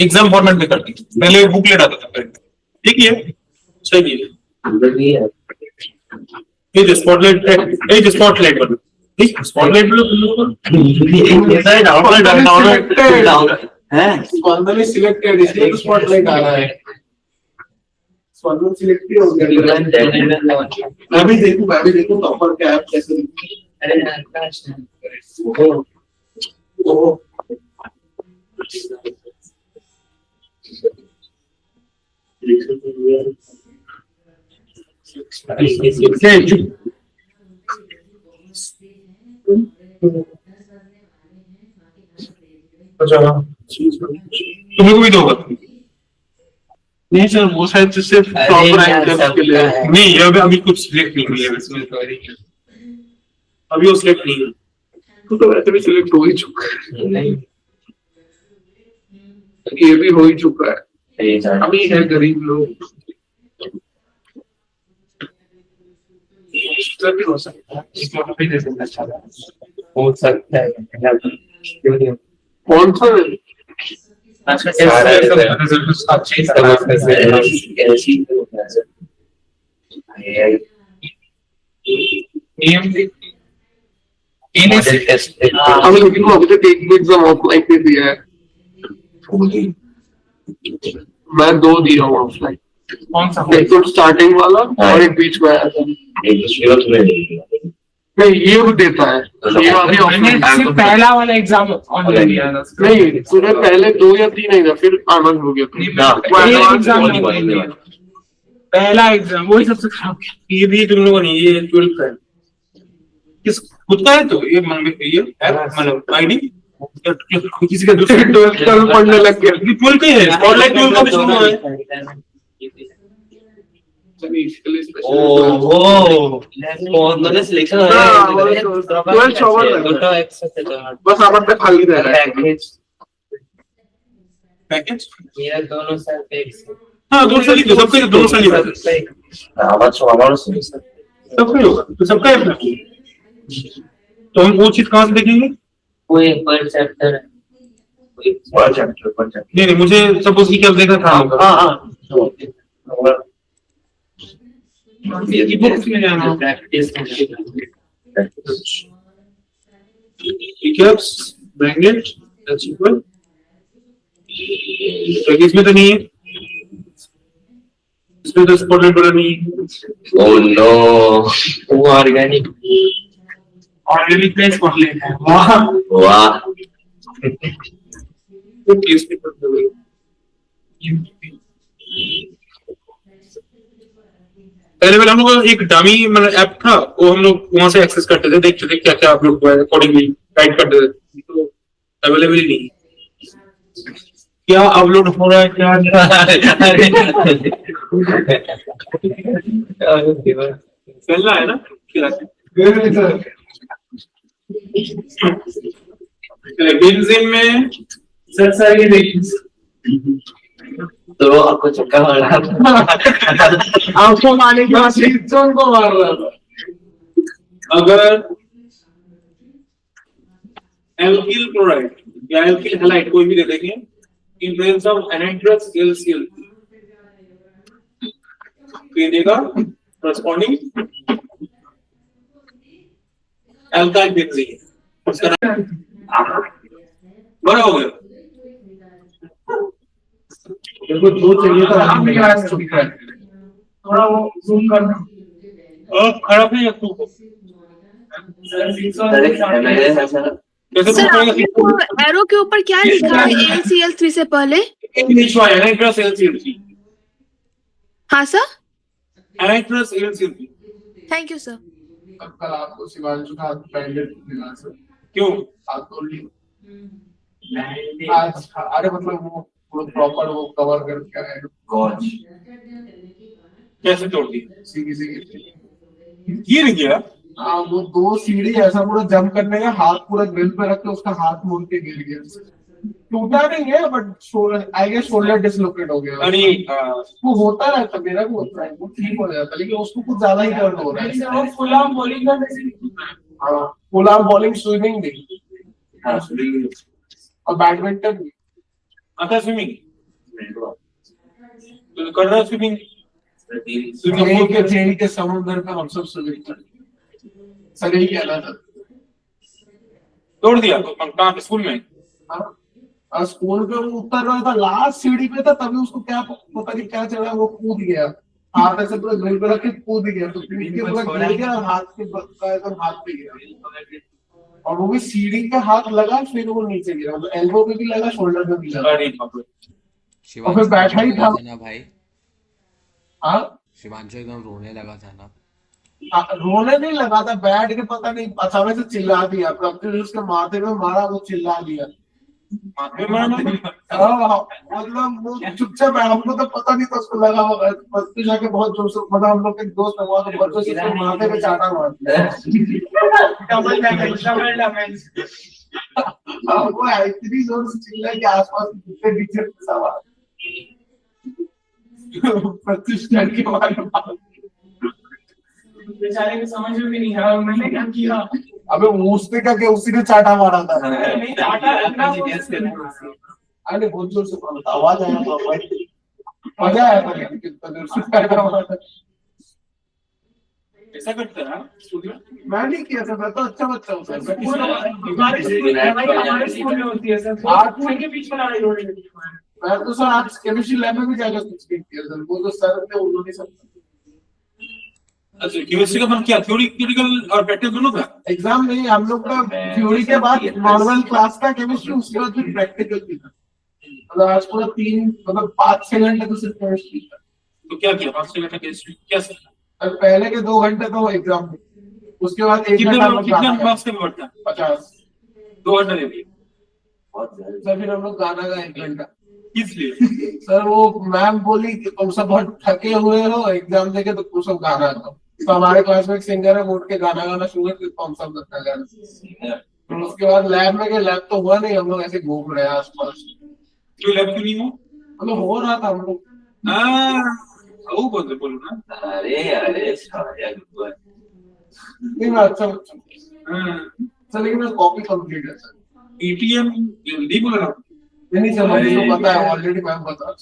एग्जाम फॉर्मेट में कर दिया। पहले बुकलेट आता था ठीक है सही है। अंदर भी है ये जो स्पॉटलाइट बना स्पॉटलाइट डाउन है स्पंदन सिलेक्टेड इसलिए स्पॉटलाइट आ रहा है। स्पंदन सिलेक्ट हो गया। मैं भी देखूं टॉपर क्या ऐप कैसे ओ तुम्हें को भी दोगा नहीं सर वो शायद सिर्फ टॉपर एंकर्स के लिए है। नहीं ये अभी कुछ सिलेक्ट नहीं हुई है इसमें अभी वो सिलेक्ट नहीं है तो वैसे भी सिलेक्ट हो ही चुका है। ये भी हो ही चुका है। अभी है गरीब लोग भी हो सकता है इसको भी दे सकते अच्छा हो सकता है कौन सा हम लेकिन को अभी तक एक भी एग्जाम ऑफलाइन नहीं दिया है। मैं 2 दिया हूँ ऑफलाइन। कौन सा एक तो स्टार्टिंग वाला और एक बीच में आया था। नहीं ये भी देता है ये अभी ऑफलाइन सिर्फ पहला वाला एग्जाम ऑनलाइन दिया था। नहीं तूने पहले 2 या 3 नहीं था फिर आनंद हो गया पहला एग्जाम वही सबसे खराब ये भी तुम लोगों ने ये 12 का है किस खुद का है तो ये ये मतलब आईडी किसी का दूसरे 12th का भी पढ़ने लग गया। 12 का है स्पॉटलाइट 12 का भी शुरू हुआ है। ओहो मतलब सिलेक्शन हो रहा है 12 शॉवर बस आप पे खाली रह रहा है पैकेज मेरा दोनों साल पे हाँ 2 साल ही तो सबका 2 साल ही होगा सबका ही होगा तो सबका है अपना तो हम वो चीज कहाँ से देखेंगे कोई पर चैप्टर नहीं मुझे सपोज की क्या देखा था ये बुक्स में जाना practice caps magnet that's equal इसमें तो नहीं है इसमें तो स्पॉटलाइट बड़ा नहीं है। ओह नो वो ऑर्गेनिक ऑर्गेनिक प्लेस स्पॉटलाइट है। वाह तो केस में पहले हम लोग एक डमी मतलब ऐप था वो हम लोग वहां से एक्सेस करते थे देखते थे क्या क्या आप लोग अकॉर्डिंगली टाइप करते थे तो अवेलेबल ही नहीं क्या अपलोड हो रहा है क्या चल रहा है ना बेंजीन में सर सर ये देखिए तो आपको चक्का मार रहा था आपको मारने के बाद शीतों को मार रहा था। अगर एल्किल क्लोराइड या एल्किल हैलाइड कोई भी दे देंगे इन प्रेजेंस ऑफ एनाइट्रस एलसीएल ये देगा कॉरेस्पॉन्डिंग एल्काइल बेंजीन उसका बड़ा हो गया मेरे को 2 चाहिए था थोड़ा वो जूम करना खराब है या तू कैसे सर आपको एरो के ऊपर क्या लिखा है AlCl3 से पहले? एनाइट्रस एलसीएल हाँ sir anhydrous LCL thank you sir. अब कल आपको शिवांशु का पहले मिला सर क्यों आपको आज अरे मतलब वो प्रॉपर वो कवर करके आए कैसे तोड़ दी? सीधी सीधी। गिर गया? हाँ, वो 2 सीढ़ी ऐसा पूरा जंप करने का, हाथ पूरा ग्रिल पे रख के उसका हाथ मोड़ के गिर गया। टूटा नहीं है but I guess shoulder dislocate हो गया। अरे वो होता रहता, मेरा भी होता है, वो ठीक हो जाता, लेकिन उसको कुछ ज्यादा ही दर्द हो रहा है। वो फुल आर्म बॉलिंग का वैसे हाँ, फुल आर्म बॉलिंग, स्विमिंग भी, हाँ स्विमिंग और बैडमिंटन भी। आता स्विमिंग? तो कर रहा स्विमिंग? जेल के समुद्र में हम सब स्विमिंग करते, सर यही कहना था। तोड़ दिया तो कहाँ पे? स्कूल में? हाँ, और स्कूल पे वो उतर रहा था, लास्ट सीढ़ी पे था, तभी उसको क्या पता नहीं क्या चला, वो कूद गया, हाथ ऐसे पूरा ग्रिल पे रख के कूद गया, तो कूद के पूरा गिर गया, हाथ के एकदम हाथ पे गिरा, और वो भी सीढ़ी पे हाथ लगा, फिर वो नीचे गिरा, मतलब एल्बो पे भी लगा, शोल्डर पे भी लगा। अरे बाप रे। और फिर बैठा ही था ना भाई, हाँ। शिवांशु एकदम रोने लगा था ना। रोने नहीं लगा था, बैठ के पता नहीं अचानक से चिल्ला दिया, प्रभु उसके माथे में मारा, वो चिल्ला दिया। माथे में मारा? मतलब वो चुपचाप है, हमको तो पता नहीं था, उसको लगा होगा बस पे जाके बहुत जोर से, मतलब हम लोग के दोस्त हुआ तो बच्चों से उसको माथे पे चाटा मार दिया। Double damage. वो इतनी जोर से चिल्ला कि आसपास कुत्ते पीछे सवार प्रतिष्ठा के बारे में बेचारे को समझ में भी नहीं आया मैंने क्या किया। अबे उसने क्या किया, उसी ने चाटा मारा था। नहीं चाटा अरे बहुत जोर से मारा था, आवाज आया था भाई, मजा आया था, लेकिन कितना जोर से चाटा मारा था। ऐसा करता है स्कूल में? मैं नहीं किया था, मैं तो अच्छा बच्चा हूँ सर। हमारे स्कूल में होती है सर, आठ स्कूल के बीच में लड़ाई हो रही है। मैं तो सर आज केमिस्ट्री लैब में भी जाकर कुछ नहीं किया सर, वो तो सर थे, उन्होंने सब अच्छा, केमिस्ट्री का मन क्या, थ्योरी क्रिटिकल और प्रैक्टिकल दोनों का? एग्जाम नहीं, हम लोग का थ्योरी के बाद नॉर्मल क्लास का केमिस्ट्री, उसके बाद फिर प्रैक्टिकल भी था, मतलब आज पूरा 5-6 घंटे तो सिर्फ केमिस्ट्री था। तो क्या किया 5-6 घंटे केमिस्ट्री कैसे? और पहले के 2 घंटे तो एग्जाम थे, उसके बाद 1 कितने घंटा कितने मार्क्स का पेपर था? 50। 2 घंटे दे दिए? सर फिर हम लोग गाना गा 1 घंटा। इसलिए सर वो मैम बोली कि तुम सब बहुत थके हुए हो एग्जाम देके, तो तुम सब गाना गाओ, तो हमारे क्लास में एक सिंगर है, वो उठ के गाना गाना शुरू कर, तो हम सब गाना गाना। तो उसके बाद लैब में गए, लैब तो हुआ नहीं, हम लोग ऐसे घूम रहे हैं आसपास। क्यों लैब क्यों नहीं हुआ? मतलब हो रहा था हम लोग, वो बोलो ना। अरे नहीं मैं अच्छा सर, लेकिन मैं कॉपी कंप्लीट है सर। पीटीएम जल्दी बोल रहा हूँ। नहीं सर, मुझे तो पता है ऑलरेडी, मैम बता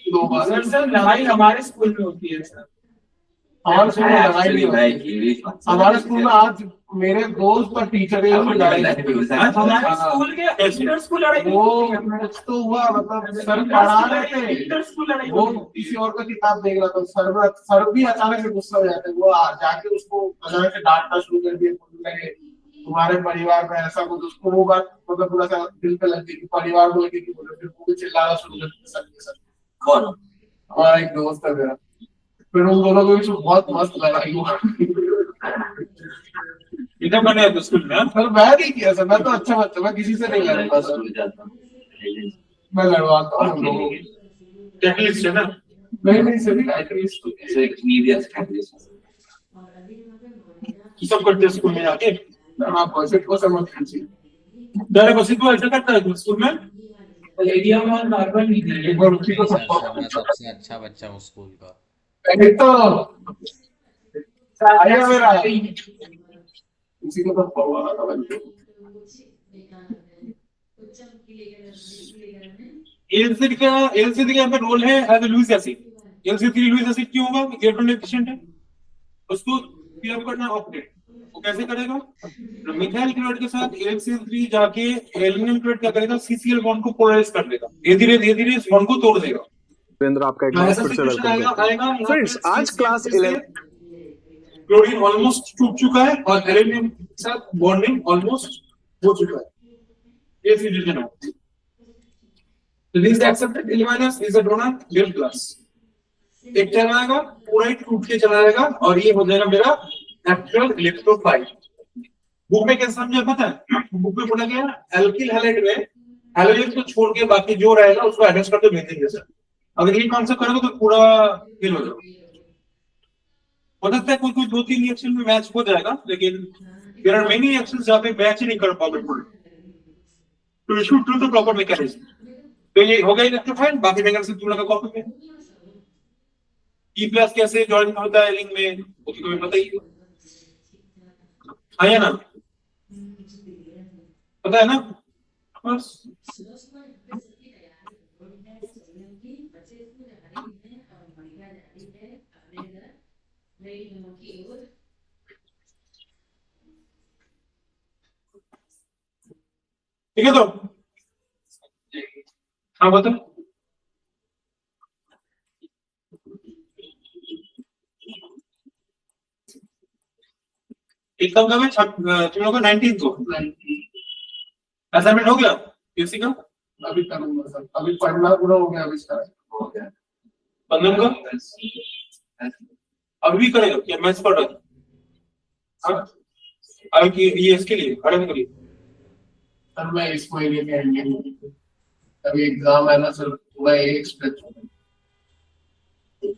2 बार। सर लड़ाई हमारे स्कूल में होती है सर। हमारे स्कूल में लड़ाई नहीं होती, हमारे स्कूल में आज मेरे दोस्त और टीचर लड़ाई। हमारे स्कूल के इंटर स्कूल लड़ाई वो कुछ तो हुआ, मतलब सर पढ़ा रहे थे, इंटर स्कूल लड़ाई वो किसी और का किताब देख रहा था, सर भी अचानक से गुस्सा हो जाते, वो जाके उसको अचानक से डांटना शुरू कर दिया, बोलने लगे तुम्हारे परिवार में ऐसा कुछ, उसको वो बात मतलब पूरा सा दिल पे लग गई कि परिवार बोल के कि बोले, फिर वो भी चिल्लाना शुरू कर दिया सर के सर। कौन? हमारा एक दोस्त है मेरा, फिर उन दोनों के बीच बहुत मस्त लड़ाई हुआ। इतना बने तो स्कूल में? सर मैं नहीं किया सर, मैं तो अच्छा बच्चा, मैं किसी से नहीं लड़ता सर, मैं लड़वाता हूँ लोगों को। कैटलिस्ट है ना? नहीं सभी सब करते हैं स्कूल में जाके। आप बजट को समझ लीजिए, तेरे को सिद्धू ऐसा करता है स्कूल में? एरिया में नॉर्मल नहीं है। एक बार उसी को सर मैं सबसे अच्छा बच्चा हूँ स्कूल का। पहले तो आया मेरा उसी को तो पढ़वा था बच्चे। एलसीडी का रोल है as Lewis acid. LCD Lewis acid क्यों होगा? इलेक्ट्रॉन एफिशिएंट है, उसको फिल अप करना ऑक्टेट। वो कैसे करेगा? मिथाइल क्लोराइड के साथ LCl3 जाके एल्युमिनियम क्लोराइड क्या करेगा? CCl बॉन्ड को पोलराइज कर देगा, धीरे धीरे इस बॉन्ड को तोड़ देगा। सुरेंद्र आपका एक बार फिर से वेलकम। फ्रेंड्स आज क्लास 11 क्लोरीन ऑलमोस्ट टूट चुका है और एल्युमिनियम के साथ बॉन्डिंग ऑलमोस्ट हो चुका है। ये सिचुएशन है। So this accepted L- is a donor L plus। एक चला आएगा पूरा ही टूट के चला जाएगा और ये हो जाएगा मेरा एक्चुअल इलेक्ट्रोफाइल। बुक में कैसे समझा पता है? बुक में बोला गया एल्किल हैलाइड में हैलोजन को छोड़ के बाकी जो रहेगा उसको एडजस्ट करके भेज देंगे सर। अगर ये कॉन्सेप्ट करोगे तो पूरा फिल हो जाएगा। हो सकता है कोई कोई 2-3 रिएक्शन में मैच हो जाएगा, लेकिन देयर आर मेनी रिएक्शंस जहाँ पे मैच ही नहीं कर पाओगे फुल। तो you should do the proper mechanism. तो ये हो गया इलेक्ट्रीफाइड, बाकी मैकेनिज्म तुम लोग का कॉपी में। ई प्लस कैसे जॉइन होता है रिंग में, वो तो तुम्हें पता ही है। हाँ या ना, पता है ना? बस ठीक है। तो हाँ बताओ। एकदम कब है? तुम लोग का 19 को असाइनमेंट हो गया किसी का? अभी करूंगा सर, अभी पढ़ना पूरा हो गया, अभी स्टार्ट हो गया। 15 को अभी भी करेगा क्या? मैथ्स पढ़ रहा था? हाँ अभी की ये इसके लिए पढ़ने के लिए सर मैं इस महीने के एंडिंग में, अभी एग्जाम है ना सर, पूरा एक एक्सपेक्ट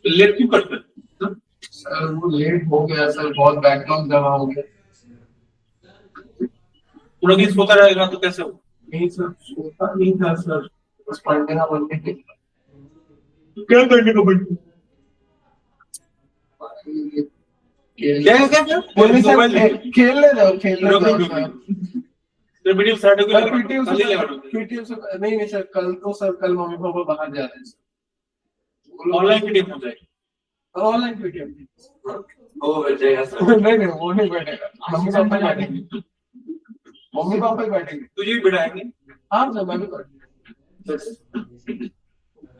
लेट क्यों करते हैं? सर वो लेट हो गया सर, बहुत बैकलॉग जमा हो गया। पूरा दिन सोता रहेगा तो कैसे हो? नहीं सर, सोता नहीं था सर, बस पढ़ने का मन नहीं था। क्या करने को बढ़ती? क्या क्या क्या बोले सर खेलने जाओ, खेलने जाओ सर। तो वीडियो स्टार्ट हो गया। पीटीएम से नहीं सर, कल तो सर, कल मम्मी पापा बाहर जा रहे हैं सर। ऑनलाइन पीडीएफ हो जाएगा। ऑनलाइन पीटीएम वो बैठ जाएगा सर। नहीं वो नहीं बैठेगा, मम्मी पापा बैठेंगे, मम्मी पापा बैठेंगे। तुझे भी बिठाएंगे? हाँ सर मैं भी बैठूंगा।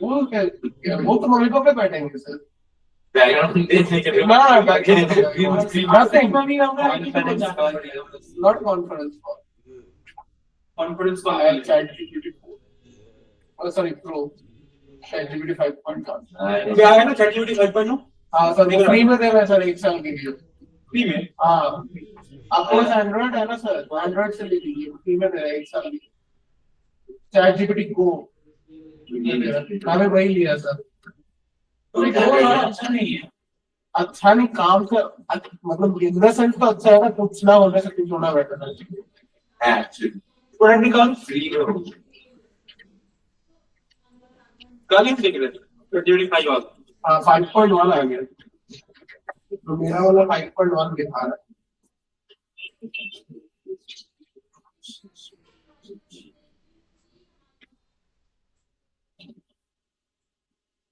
वो क्या, वो तो मम्मी पापा बैठेंगे सर। बैकग्राउंड देखने के लिए ना not conference call, conference call I have ChatGPT 4. Oh, sorry, Pro. ChatGPT 5.1. क्या है ना ChatGPT 5.0? हाँ सर, वो फ्री में दे रहे हैं सर, 1 साल के लिए। फ्री में? हाँ, आपको एंड्रॉइड है ना सर, तो एंड्रॉइड से ले लीजिए, फ्री में दे रहे हैं 1 साल के लिए। ChatGPT Go मैंने वही लिया सर। अच्छा नहीं है। अच्छा नहीं, काम का मतलब बिजनेस सेंस तो अच्छा है ना, कुछ ना होने से कुछ होना बेटर है। एक्चुअली प्रोडक्ट निकाल। फ्री में हो। कल ही देख रहे थे ChatGPT 5 वाला। हाँ 5.1 आ गया, तो मेरा वाला 5.1 दिखा रहा है।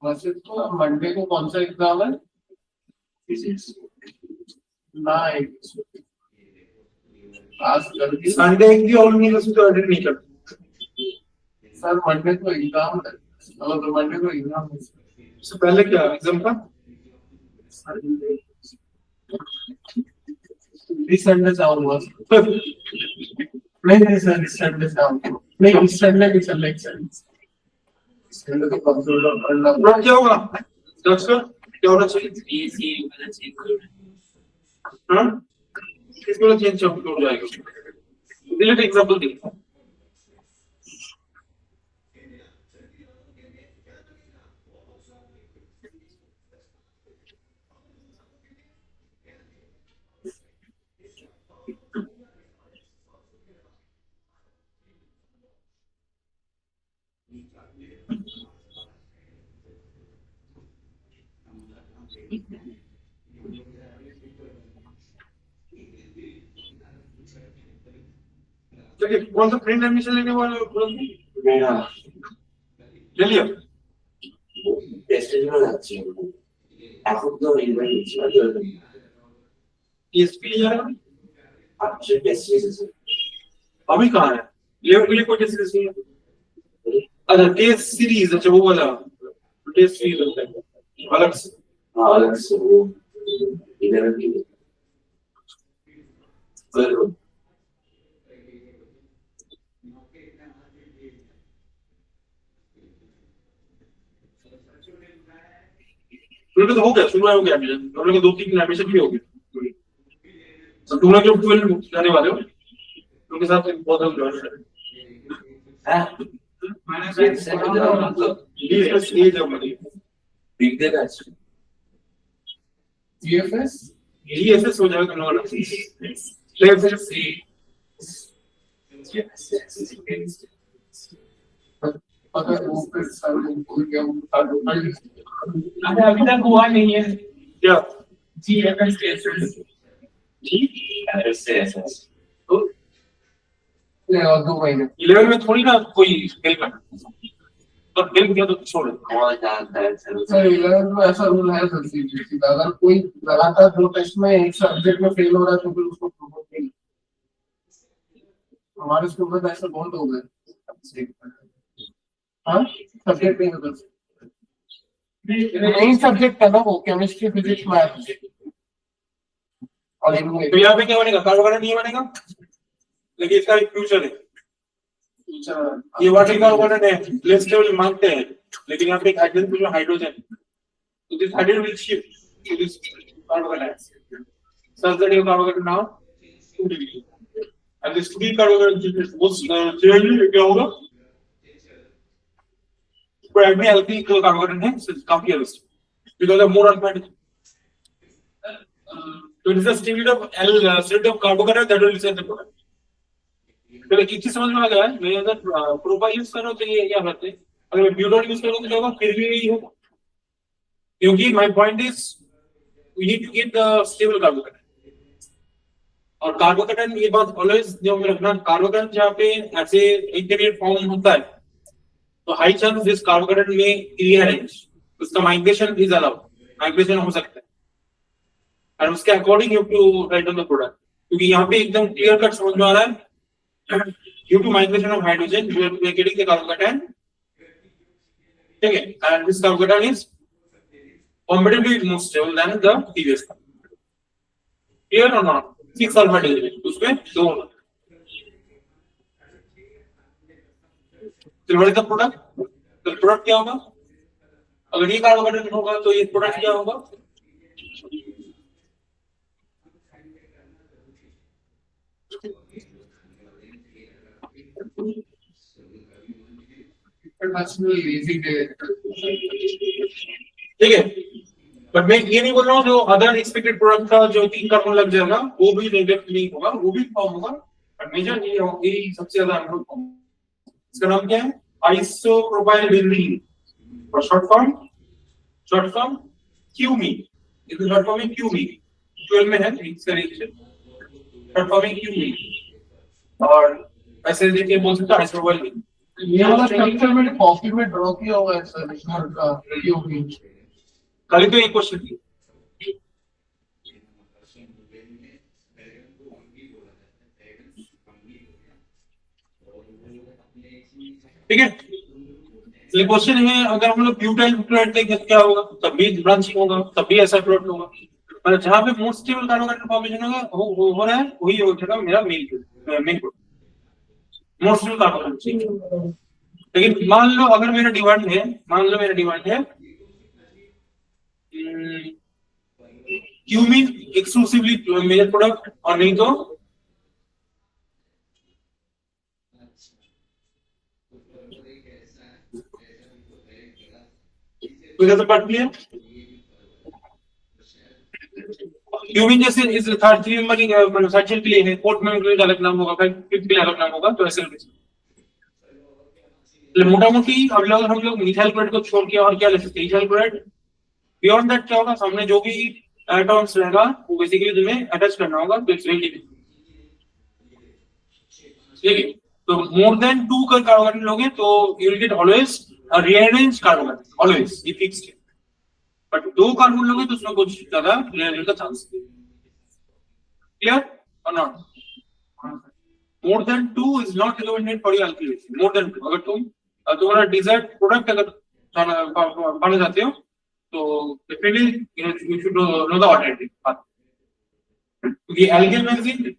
वैसे तो मंडे को कौन सा एग्जाम है? नाइट आज जल्दी संडे की और नहीं बस तो एडिट नहीं करते। सर, मंडे को एग्जाम है, तो मंडे को एग्जाम है। इससे पहले क्या एग्जाम था? इस संडे जाऊंगा। नहीं सर, इस संडे जाऊंगा नहीं, इस संडे भी चल रहा है। संडे तो कंप्यूटर पढ़ना। क्या होगा डॉक्टर? क्या होना चाहिए? पीसी वाला चेंज करो। हाँ इसमें चेंज हो जाएगा। डिलीट एग्जांपल दी। चलिए कौन सा प्रिंट एडमिशन लेने वाले हो? ले लिया? टेस्ट में যাচ্ছে এখন তো ইনভাইট टीएसपी ले जा रहा है? आपसे टेस्ट अभी कहाँ है? लेवल के लिए कोई टेस्ट सीरीज नहीं है? अच्छा टेस्ट सीरीज, अच्छा वो वाला टेस्ट सीरीज होता है अलग से। अलग से वो इधर भी जरूर तो हो गया, शुरू हो गया एडमिशन। हम लोग 2-3 एडमिशन भी हो गए। तो तुम लोग जो 12 जाने वाले हो उनके साथ बहुत हम ज्वाइन करें। हां मतलब ये एज है हमारी। Big day batch GFS GFS हो जाएगा नो वाला अगर वो फिर सारे भूल गया वो बता दो अभी तक हुआ नहीं है क्या GFS और 2 महीने 11 में थोड़ी ना कोई फेल करना तो फेल किया तो छोड़ कौन जानता है सर सर 11 में ऐसा रूल है सर सीबीएसई का अगर कोई लगातार 2 टेस्ट में एक सब्जेक्ट में फेल हो रहा है तो फिर उसको प्रमोट नहीं हमारे स्कूल में तो ऐसा बहुत हो गए हाँ सब्जेक्ट नहीं होता मेन सब्जेक्ट है ना वो केमिस्ट्री फिजिक्स मैथ और इनमें तो यहाँ पे क्या बनेगा कार वगैरह नहीं बनेगा लेकिन इसका एक फ्यूचर है ये वाटर कार वगैरह है लेस लेवल मांगते हैं लेकिन यहाँ पे एक हाइड्रोजन हाइड्रोजन तो this hydrogen will shift to this car वगैरह such that your car वगैरह now 2 degree and this 2 car वगैरह वो clearly क्या होगा primary alkyl car वगैरह है काफी अलग because of more alpha so it is a state of state of carbohydrate that will set the product तो एक चीज समझ में आ गया है मैं अगर प्रोपाइल यूज कर रहा हूं तो ये क्या करते हैं अगर मैं ब्यूटोन यूज करूंगा तो क्या होगा फिर भी यही होगा क्योंकि my point is we need to get the stable carbohydrate और कार्बोहाइड्रेट ये बात ऑलवेज जो मैं रखना कार्बोहाइड्रेट जहां पे ऐसे इंटरमीडिएट फॉर्म होता है तो हाई चांस दिस कार्बोहाइड्रेट में रीअरेंज उसका माइग्रेशन इज अलाउड माइग्रेशन हो सकता है और उसके according you to write on the product क्योंकि यहाँ पे एकदम क्लियर कट समझ में आ रहा है due to migration of hydrogen we are getting the carbocation okay and this carbocation is comparatively more stable than the previous one clear or not 6 alpha degree उसमें 2 तो what is the product तो product क्या होगा अगर ये carbocation होगा तो ये product क्या होगा ठीक है बट मैं ये नहीं बोल रहा हूँ जो अदर एक्सपेक्टेड प्रोडक्ट का जो 3 कार्बन लग जाएगा वो भी नेगेटिव नहीं होगा वो भी फॉर्म होगा बट मेजर ये सबसे ज्यादा अनरोल फॉर्म इसका नाम क्या है आइसोप्रोपाइल बेंजीन और शॉर्ट फॉर्म क्यूमी इसका शॉर्ट फॉर्म है क्यूमी 12 में है इसका रिएक्शन शॉर्ट फॉर्म है क्यूमी और ऐसे देखिए बोल सकते हैं आइसोप्रोपाइल ये वाला स्ट्रक्चर में कॉपी में ड्रॉ किया हुआ है सर इसमें का रेडियो भी कल तो एक क्वेश्चन थी ठीक है ये क्वेश्चन है अगर हम लोग ब्यूटाइल क्लोराइड लेंगे क्या होगा तब भी ब्रांचिंग होगा तब भी ऐसा प्लॉट होगा मतलब जहां पे मोस्ट स्टेबल कार्बोहाइड्रेट फॉर्मेशन होगा हो रहा है वही होगा मेरा मेन मोस्ट स्टेबल कार्बोहाइड्रेट लेकिन मान लो अगर मेरा डिमांड है क्यूमीन एक्सक्लूसिवली मेजर प्रोडक्ट और नहीं तो क्यूमीन जैसे इस थर्ड 3 नंबर की मैन्युफैक्चर के लिए है फोर्थ में अलग नाम होगा फिफ्थ के लिए अलग नाम होगा तो ऐसे मोटा-मोटी अब लोग हम लोग मिथाइल क्लोराइड को छोड़ के और क्या ले सकते हैं इथाइल क्लोराइड बियॉन्ड दैट क्या होगा सामने जो भी एटॉम्स रहेगा वो बेसिकली तुम्हें अटैच करना होगा तो इट्स वेरी ठीक है तो मोर देन 2 का कार्बोहाइड्रेट लोगे तो you will get always a rearrange carbohydrate always ये फिक्स्ड है बट 2 कार्बन लोगे तो उसमें कुछ ज्यादा रीअरेंज का चांस है क्लियर और not more than 2 is not recommended for your alkylation more than 2 अगर तुम्हारा डिजायर्ड प्रोडक्ट अगर पाना चाहते हो तो definitely you should know the alternative path क्योंकि एल्किल बेंजीन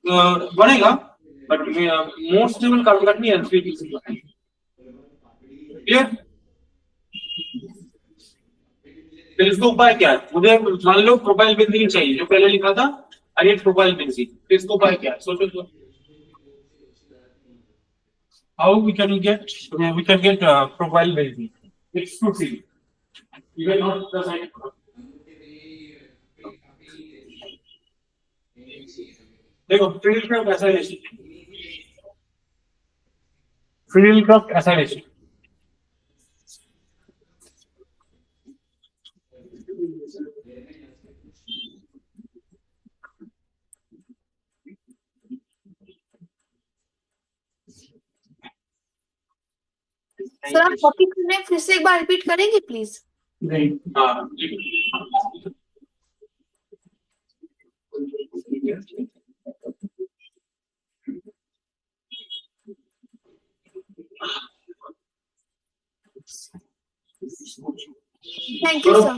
बनेगा बट मोर स्टेबल कार्बोहाइड्रेट नहीं एल्किल क्लियर फिर इसका उपाय क्या है मुझे मान लो प्रोपाइल बेंजीन चाहिए जो पहले लिखा था आई नीड प्रोपाइल बेंजीन फिर इसका उपाय क्या है सोचो तो how we can get propyl benzene exclusively even not the side product देखो field crop acylation, field crop acylation. Sir आप कॉपी करने फिर से एक बार रिपीट करेंगे प्लीज? नहीं हाँ थैंक यू सर।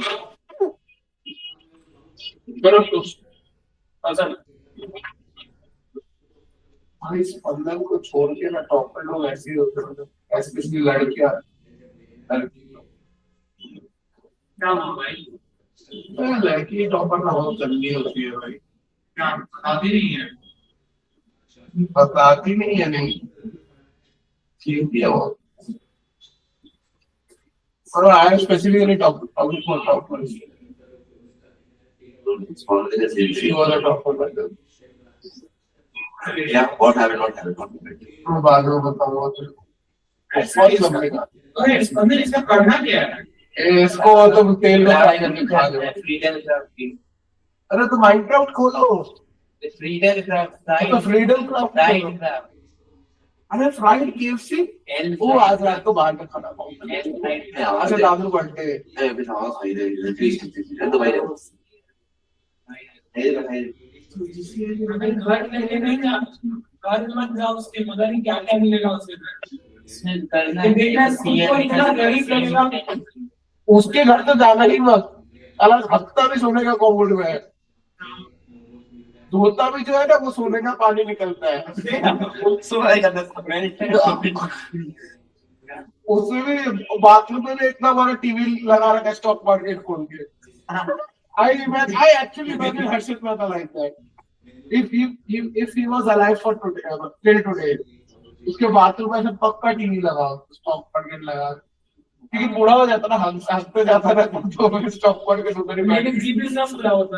करो कुछ ऐसा। भाई स्पंदन को छोड़ के ना टॉपर लोग ऐसे ही होते हैं, स्पेशली लड़कियां। क्या नाम भाई? लड़की टॉपर ना बहुत गंदी होती है भाई, क्या आती नहीं है? बताती नहीं है, नहीं चीखती है वो। और I specifically topper she was a topper. Yeah, what happened? What happened? What happened? मैं बाद में बताऊंगा तेरे को। बहुत लंबेगा। अरे स्पंदन इसका करना क्या है? इसको तो तेल में फ्राई करके खा दो। अरे तो माइनक्राफ्ट खोलो। फ्रीडम क्राफ्ट तो फ्रीडम क्राफ्ट खोलो। अरे फ्राइड केएफसी वो आज रात को बाहर का खाना खाऊंगा। अच्छा दादू बर्थडे। ए बेटा आवाज खाई दे प्लीज तो भाई अगर घर लेके नहीं जा, घर मत जाओ, उसके मदर ही क्या क्या मिलेगा उसके घर। देखना उसको इतना गरीब लगेगा। उसके घर तो जाना ही मत, अलग हफ्ता भी सोने का कोविड में है। धोता भी जो है ना वो सोने का पानी निकलता है। उसमें भी बाथरूम में भी इतना बड़ा टीवी लगा रखा है स्टॉक मार्केट खोल के। I actually imagine Harshit Mehta like that. If he was alive for today, till today, उसके बाथरूम में ऐसे पक्का टीवी लगा, स्टॉक मार्केट लगा, क्योंकि बूढ़ा हो जाता ना, हंसते जाता ना, तो स्टॉक मार्केट उधर ही लेकिन जीपी ना खुला होता।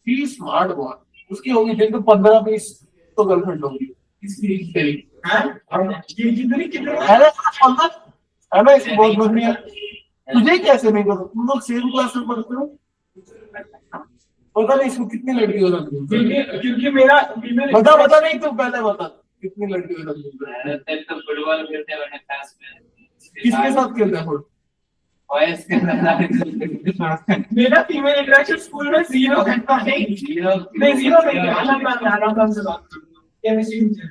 ही स्मार्ट बॉय। उसकी होगी दिन तो 15-20 तो गर्लफ्रेंड होगी इसकी तेरी। ये कितने है ना इसकी बहुत बढ़िया है। तुझे कैसे नहीं करो, तुम लोग सेम क्लास में पढ़ते हो, पता नहीं इसको कितनी लड़की हो रही है। क्योंकि मेरा बता नहीं, तू पहले बता कितनी लड़की हो रही है। तो फुटबॉल खेलते हैं क्लास में। किसके साथ खेलता है फुटबॉल? बॉयज के साथ। मेरा फीमेल इंटरेक्शन स्कूल में 0 घंटा नहीं, 0 नहीं, आराम से बात करो। केमिस्ट्री टीचर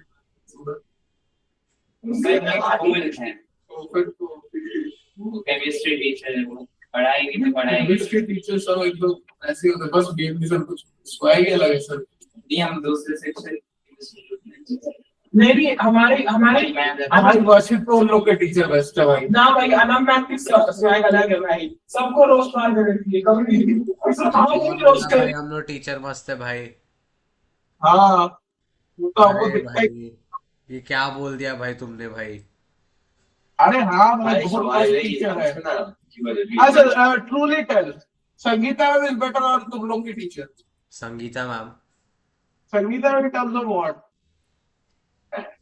केमिस्ट्री टीचर है वो, पढ़ाई की तो पढ़ाई। केमिस्ट्री टीचर सब एकदम ऐसे होते हैं, बस गेम भी सब कुछ स्वाग ही अलग है सर। नहीं हम दूसरे सेक्शन नहीं भी हमारे वर्षित तो उन लोग के टीचर बेस्ट है भाई। ना भाई, अनम मैम की स्वैग अलग है भाई, सबको रोस्ट मार देती है कभी नहीं रोस्ट कर। हम लोग टीचर मस्त है भाई। हाँ वो तो आपको अरे दिखता ही। भाई ये क्या बोल दिया भाई तुमने भाई। अरे हाँ भाई बहुत मस्त टीचर है। अच्छा truly tell, Sangeeta is better और तुम लोग की टीचर? संगीता मैम, संगीता में टर्म्स ऑफ व्हाट?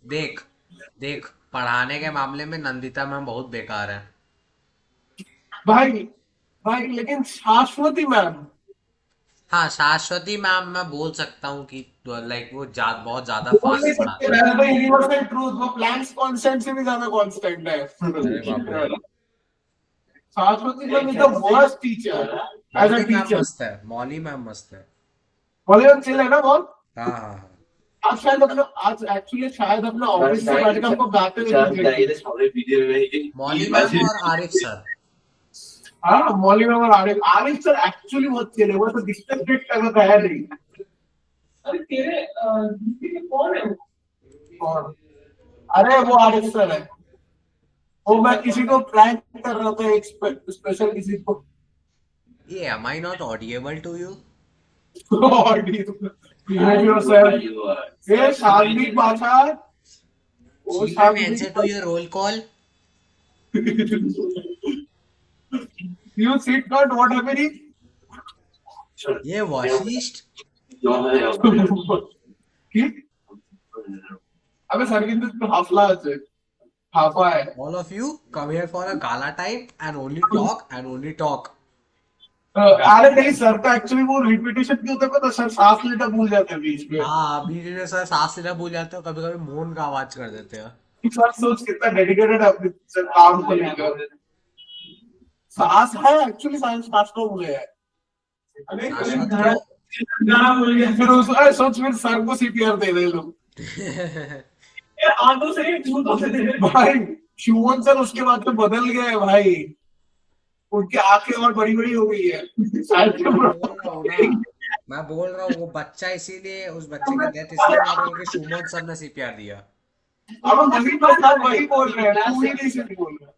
देख पढ़ाने के मामले में नंदिता मैम बहुत बेकार है भाई लेकिन शाश्वती मैम। हाँ शाश्वती मैम मैं बोल सकता हूँ कि लाइक वो बहुत ज्यादा बोल नहीं फास्ट सकते पढ़ाते हैं। भाई, यूनिवर्सल ट्रूथ, वो प्लैंक्स कांस्टेंट से भी ज्यादा कांस्टेंट है। अरे बाप रे। Shashwati ma'am is the worst teacher as a Mouli ma'am teacher. मस्त है, मौली मैम मस्त है। बॉलीवुड चिल है ना बहुत। हाँ आज एक्चुअली शायद अपने ऑफिस से बैठ के हमको गाते हुए देखेंगे। मौली मैम और आरिफ सर। हाँ मौली मैम और आरिफ सर एक्चुअली बहुत चिल है, वो तो डिस्ट्रैक्ट करना है नहीं। अरे तेरे डीपी में कौन है वो? और अरे वो आरिफ सर है, वो मैं किसी को प्रैंक कर रहा था, एक स्पेशल किसी को। ये am I not audible to you? Behave yourself. ये शांति भाषा। वो She can answer to your roll call. You sit not what happening? ये वशिष्ठ কি? আবে স্যার কিন্তু একটু হাফলা আছে, হাফা है। all of you come here for a gala time and only talk and only talk. अरे नहीं सर का एक्चुअली वो रिपीटेशन क्यों होता है पता, सर सांस लेना भूल जाते हैं बीच में। हाँ बीच में सर सांस लेना भूल जाते हो, कभी कभी मौन का आवाज कर देते हैं। सर सोच कितना डेडिकेटेड है अपने सर काम को लेकर। सांस है एक्चुअली, सांस को भूले है। अरे गाना बोल गया। फिर उस अरे सोच फिर सर को सीपीआर दे दे लोग ये आंखों से नहीं, झूठों से दे रहे। भाई। शिवन सर उसके बाद तो बदल गए हैं भाई, उनकी आंखें और बड़ी बड़ी हो गई है। मैं बोल रहा हूँ वो बच्चा इसीलिए, उस बच्चे का डेथ इसलिए हुआ क्योंकि सुमन सर ने सीपीआर दिया। अब वही प्रसाद वही बोल रहे हैं, तू ही नहीं सही बोल रहा।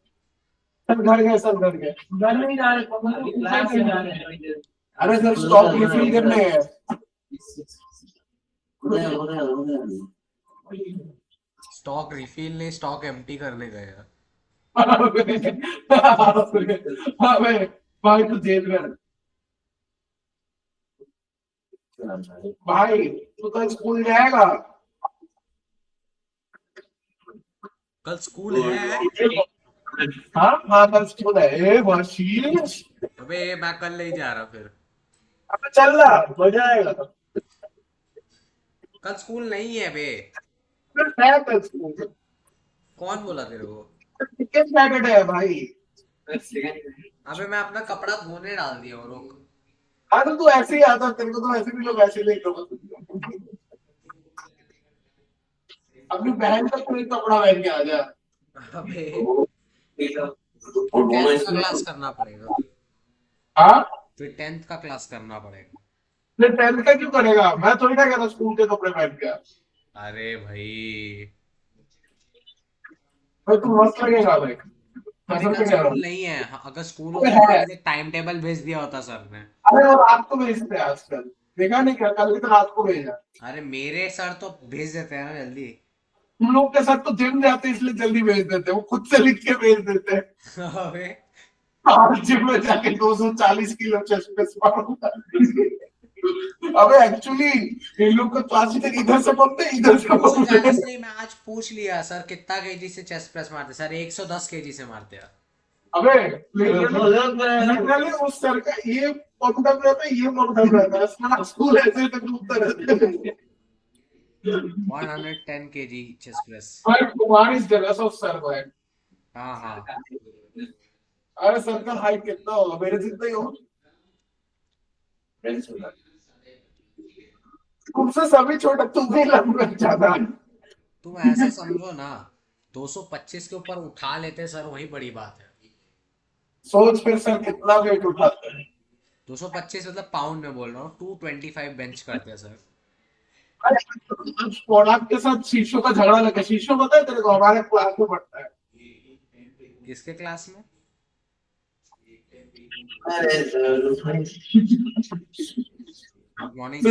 सर घर गए, सर घर गए। घर नहीं जा रहे, ऊपर से जा रहे हैं। अरे सर स्टॉक रिफिल करने हैं। स्टॉक रिफिल नहीं, स्टॉक एम्प्टी करने गए हैं। भाई तू जेल में। भाई तू कल स्कूल जाएगा? कल स्कूल है? हाँ हाँ कल स्कूल है। ए वशीष, अबे मैं कल नहीं जा रहा फिर। अब चल रहा हो जाएगा। कल स्कूल नहीं है बे। फिर है कल स्कूल। कौन बोला तेरे को? किस सैटरडे है भाई? अबे मैं अपना कपड़ा धोने डाल दिया और रुक। हाँ तो तू ऐसे ही आता, तेरे को तो ऐसे भी लोग ऐसे नहीं करो। अपनी बहन का कोई कपड़ा पहन के आ जा। अबे 10th का क्लास करना पड़ेगा। हाँ फिर 10th का क्लास करना पड़ेगा। फिर 10th का क्यों करेगा? मैं थोड़ी ना कहता स्कूल के कपड़े पहन के आ। अरे भाई भाई तू मस्त लगेगा भाई। कसम से कह रहा हूँ। स्कूल नहीं है। हाँ, अगर स्कूल होता तो टाइम टेबल भेज दिया होता सर ने। अरे और रात को भेजते हैं आजकल, देखा नहीं क्या? कल भी तो रात को भेजा। अरे मेरे सर तो भेज देते हैं ना जल्दी। तुम लोग के साथ तो जिम जाते हैं इसलिए जल्दी भेज देते हैं, वो खुद से लिख के भेज देते हैं। अबे और जिम में जाके 240 किलो चेस्ट प्रेस मारूंगा। अबे एक्चुअली इन लोग का क्लास इधर से पढ़ते हैं, इधर से पढ़ते हैं। इसलिए मैं आज पूछ लिया सर कितना केजी से चेस्ट प्रेस मारते? सर 110 केजी से मारते हैं। अबे लिटरली उस सर का ये पॉपअप रहता है, ये पॉपअप रहता है, सारा स्कूल ऐसे घूमता रहता है। 110 केजी चेस्ट प्रेस। भाई Kumar is jealous of sir भाई। हाँ हाँ अरे सर का हाइट कितना होगा? मेरे जितना ही होगा। तुमसे सभी छोटा, तुम ही लंबा ज्यादा। तुम ऐसे समझो ना, 225 के ऊपर उठा लेते सर, वही बड़ी बात है। सोच फिर सर कितना वेट उठाते हैं। 225 मतलब पाउंड में बोल रहा हूँ। 225 बेंच करते हैं सर। प्रोडक्ट के साथ शीशो का झगड़ा लगा। शीशो पता है तेरे को? हमारे क्लास में पढ़ता है। किसके क्लास में? मॉर्निंग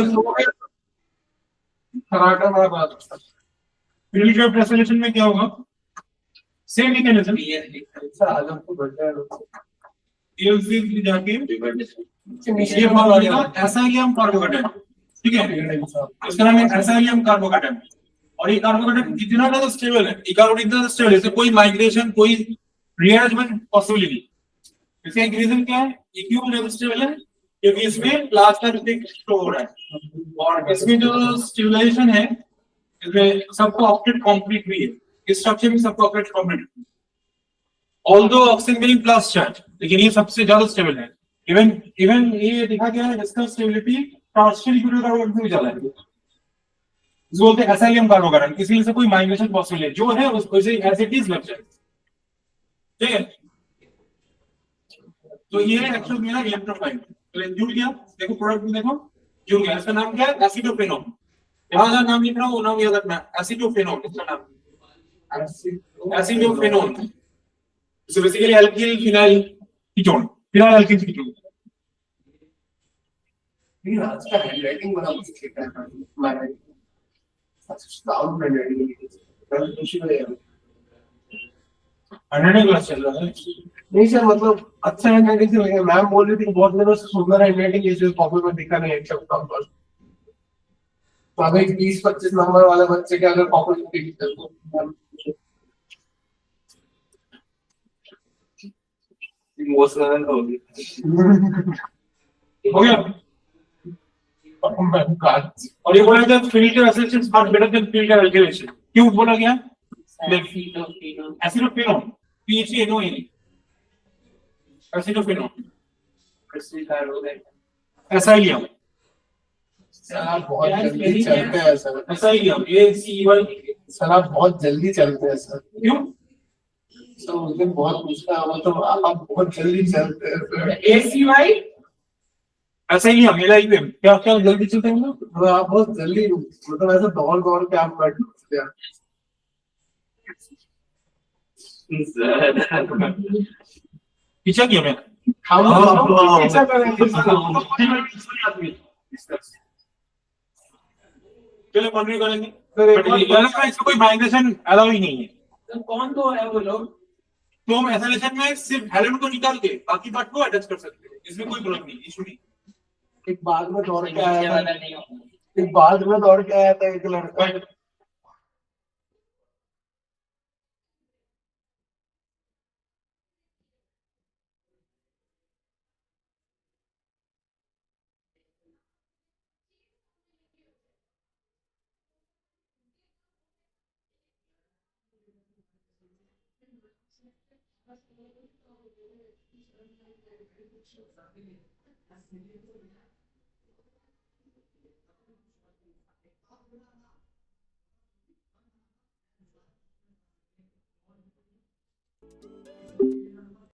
कराटे वाला बात। फील्ड जॉब रेजोल्यूशन में क्या होगा? Same mechanism. सर आज हमको बढ़ता है पीएलसी जाके ये फॉर्म आएगा एसाइलियम कार्बोकेटाइन, ठीक है? इसका नाम है एसाइलियम कार्बोकेटाइन। और ये कार्बोकेटाइन इतना ज्यादा स्टेबल है, ये कार्बोकेटाइन इतना स्टेबल है, इससे कोई माइग्रेशन, कोई रीअरेंजमेंट पॉसिबल नहीं। इसका एक रीजन क्या है? ये क्यों ज्यादा स्टेबल है? क्योंकि इसमें प्लाज्मा रिटिक स्टोर हो रहा है और इसमें जो स्टेबलाइजेशन है इसमें सबको ऑक्टेट कंप्लीट भी है। इस स्ट्रक्चर में सबको octet complete, although oxygen bearing plus charge, लेकिन ये सबसे ज्यादा स्टेबल है। इवन ये देखा गया है इसका स्टेबिलिटी टॉर्शनल यूरिक कार्बोकेटाइन से भी ज्यादा है। इसको बोलते हैं एसाइलियम कार्बोकेटाइन, इसलिए से कोई माइग्रेशन पॉसिबल है, जो है उसको से एज इट इज लग जाए, ठीक है? तो ये है एक्चुअल मेरा इलेक्ट्रोफाइल। तो जुड़ गया, देखो प्रोडक्ट में देखो जुड़ गया। इसका नाम क्या है? एसिडोफेनोन। यहाँ नाम लिख रहा हूँ, नाम याद रखना, एसिडोफेनोन इसका नाम, एसिडोफेनोन। So basically alkyl phenyl ketone, phenyl alkyl ketone। ये आज का हैंडराइटिंग बड़ा मुश्किल है हमारा। साउंड हैंडराइटिंग कल खुशी हो जाएगा। 100 क्लास चल रहा है। नहीं सर मतलब अच्छा हैंडराइटिंग से लगे, मैम बोल रही थी कि बहुत दिनों से सुंदर हैंडराइटिंग है, इसे कॉपी में दिखा नहीं एक शब्द पर। तो अब एक 20-25 नंबर वाले बच्चे के अगर कॉपी में दिखते तो मैम इमोशनल होगी। हो गया। मैम काट और ये बोला जाए filter essentials are better than filter alkenation, क्यों बोला गया? Acetophenone, PHNON, acetophenone, acylium, sir आप बहुत जल्दी चलते हैं सर। एसाइलियम, ACY, सर आप बहुत जल्दी चलते हैं सर। क्यों? सर उस दिन बहुत पूछना हुआ तो आप बहुत जल्दी चलते हैं सर। ACY एसाइलियम, LIUM, क्या क्या जल्दी चलते हैं ना? तो आप बहुत जल्दी मतलब ऐसे दौड़ दौड़ के आप बैठ सकते हैं। पीछा किया मैं। हम पीछा करेंगे चलो कंटिन्यू करेंगे। सर एक बट बार इसका कोई माइग्रेशन अलाउ ही नहीं है। तो कौन तो है वो लोग? तो हम एसाइलेशन में सिर्फ हेलोन को निकाल के बाकी पार्ट को अटैच कर सकते हैं, इसमें कोई प्रॉब्लम नहीं, इशू नहीं। एक बाद में दौड़ के नीचे आया था, वाला नहीं होगा। एक बाद में दौड़ के आया था एक लड़का।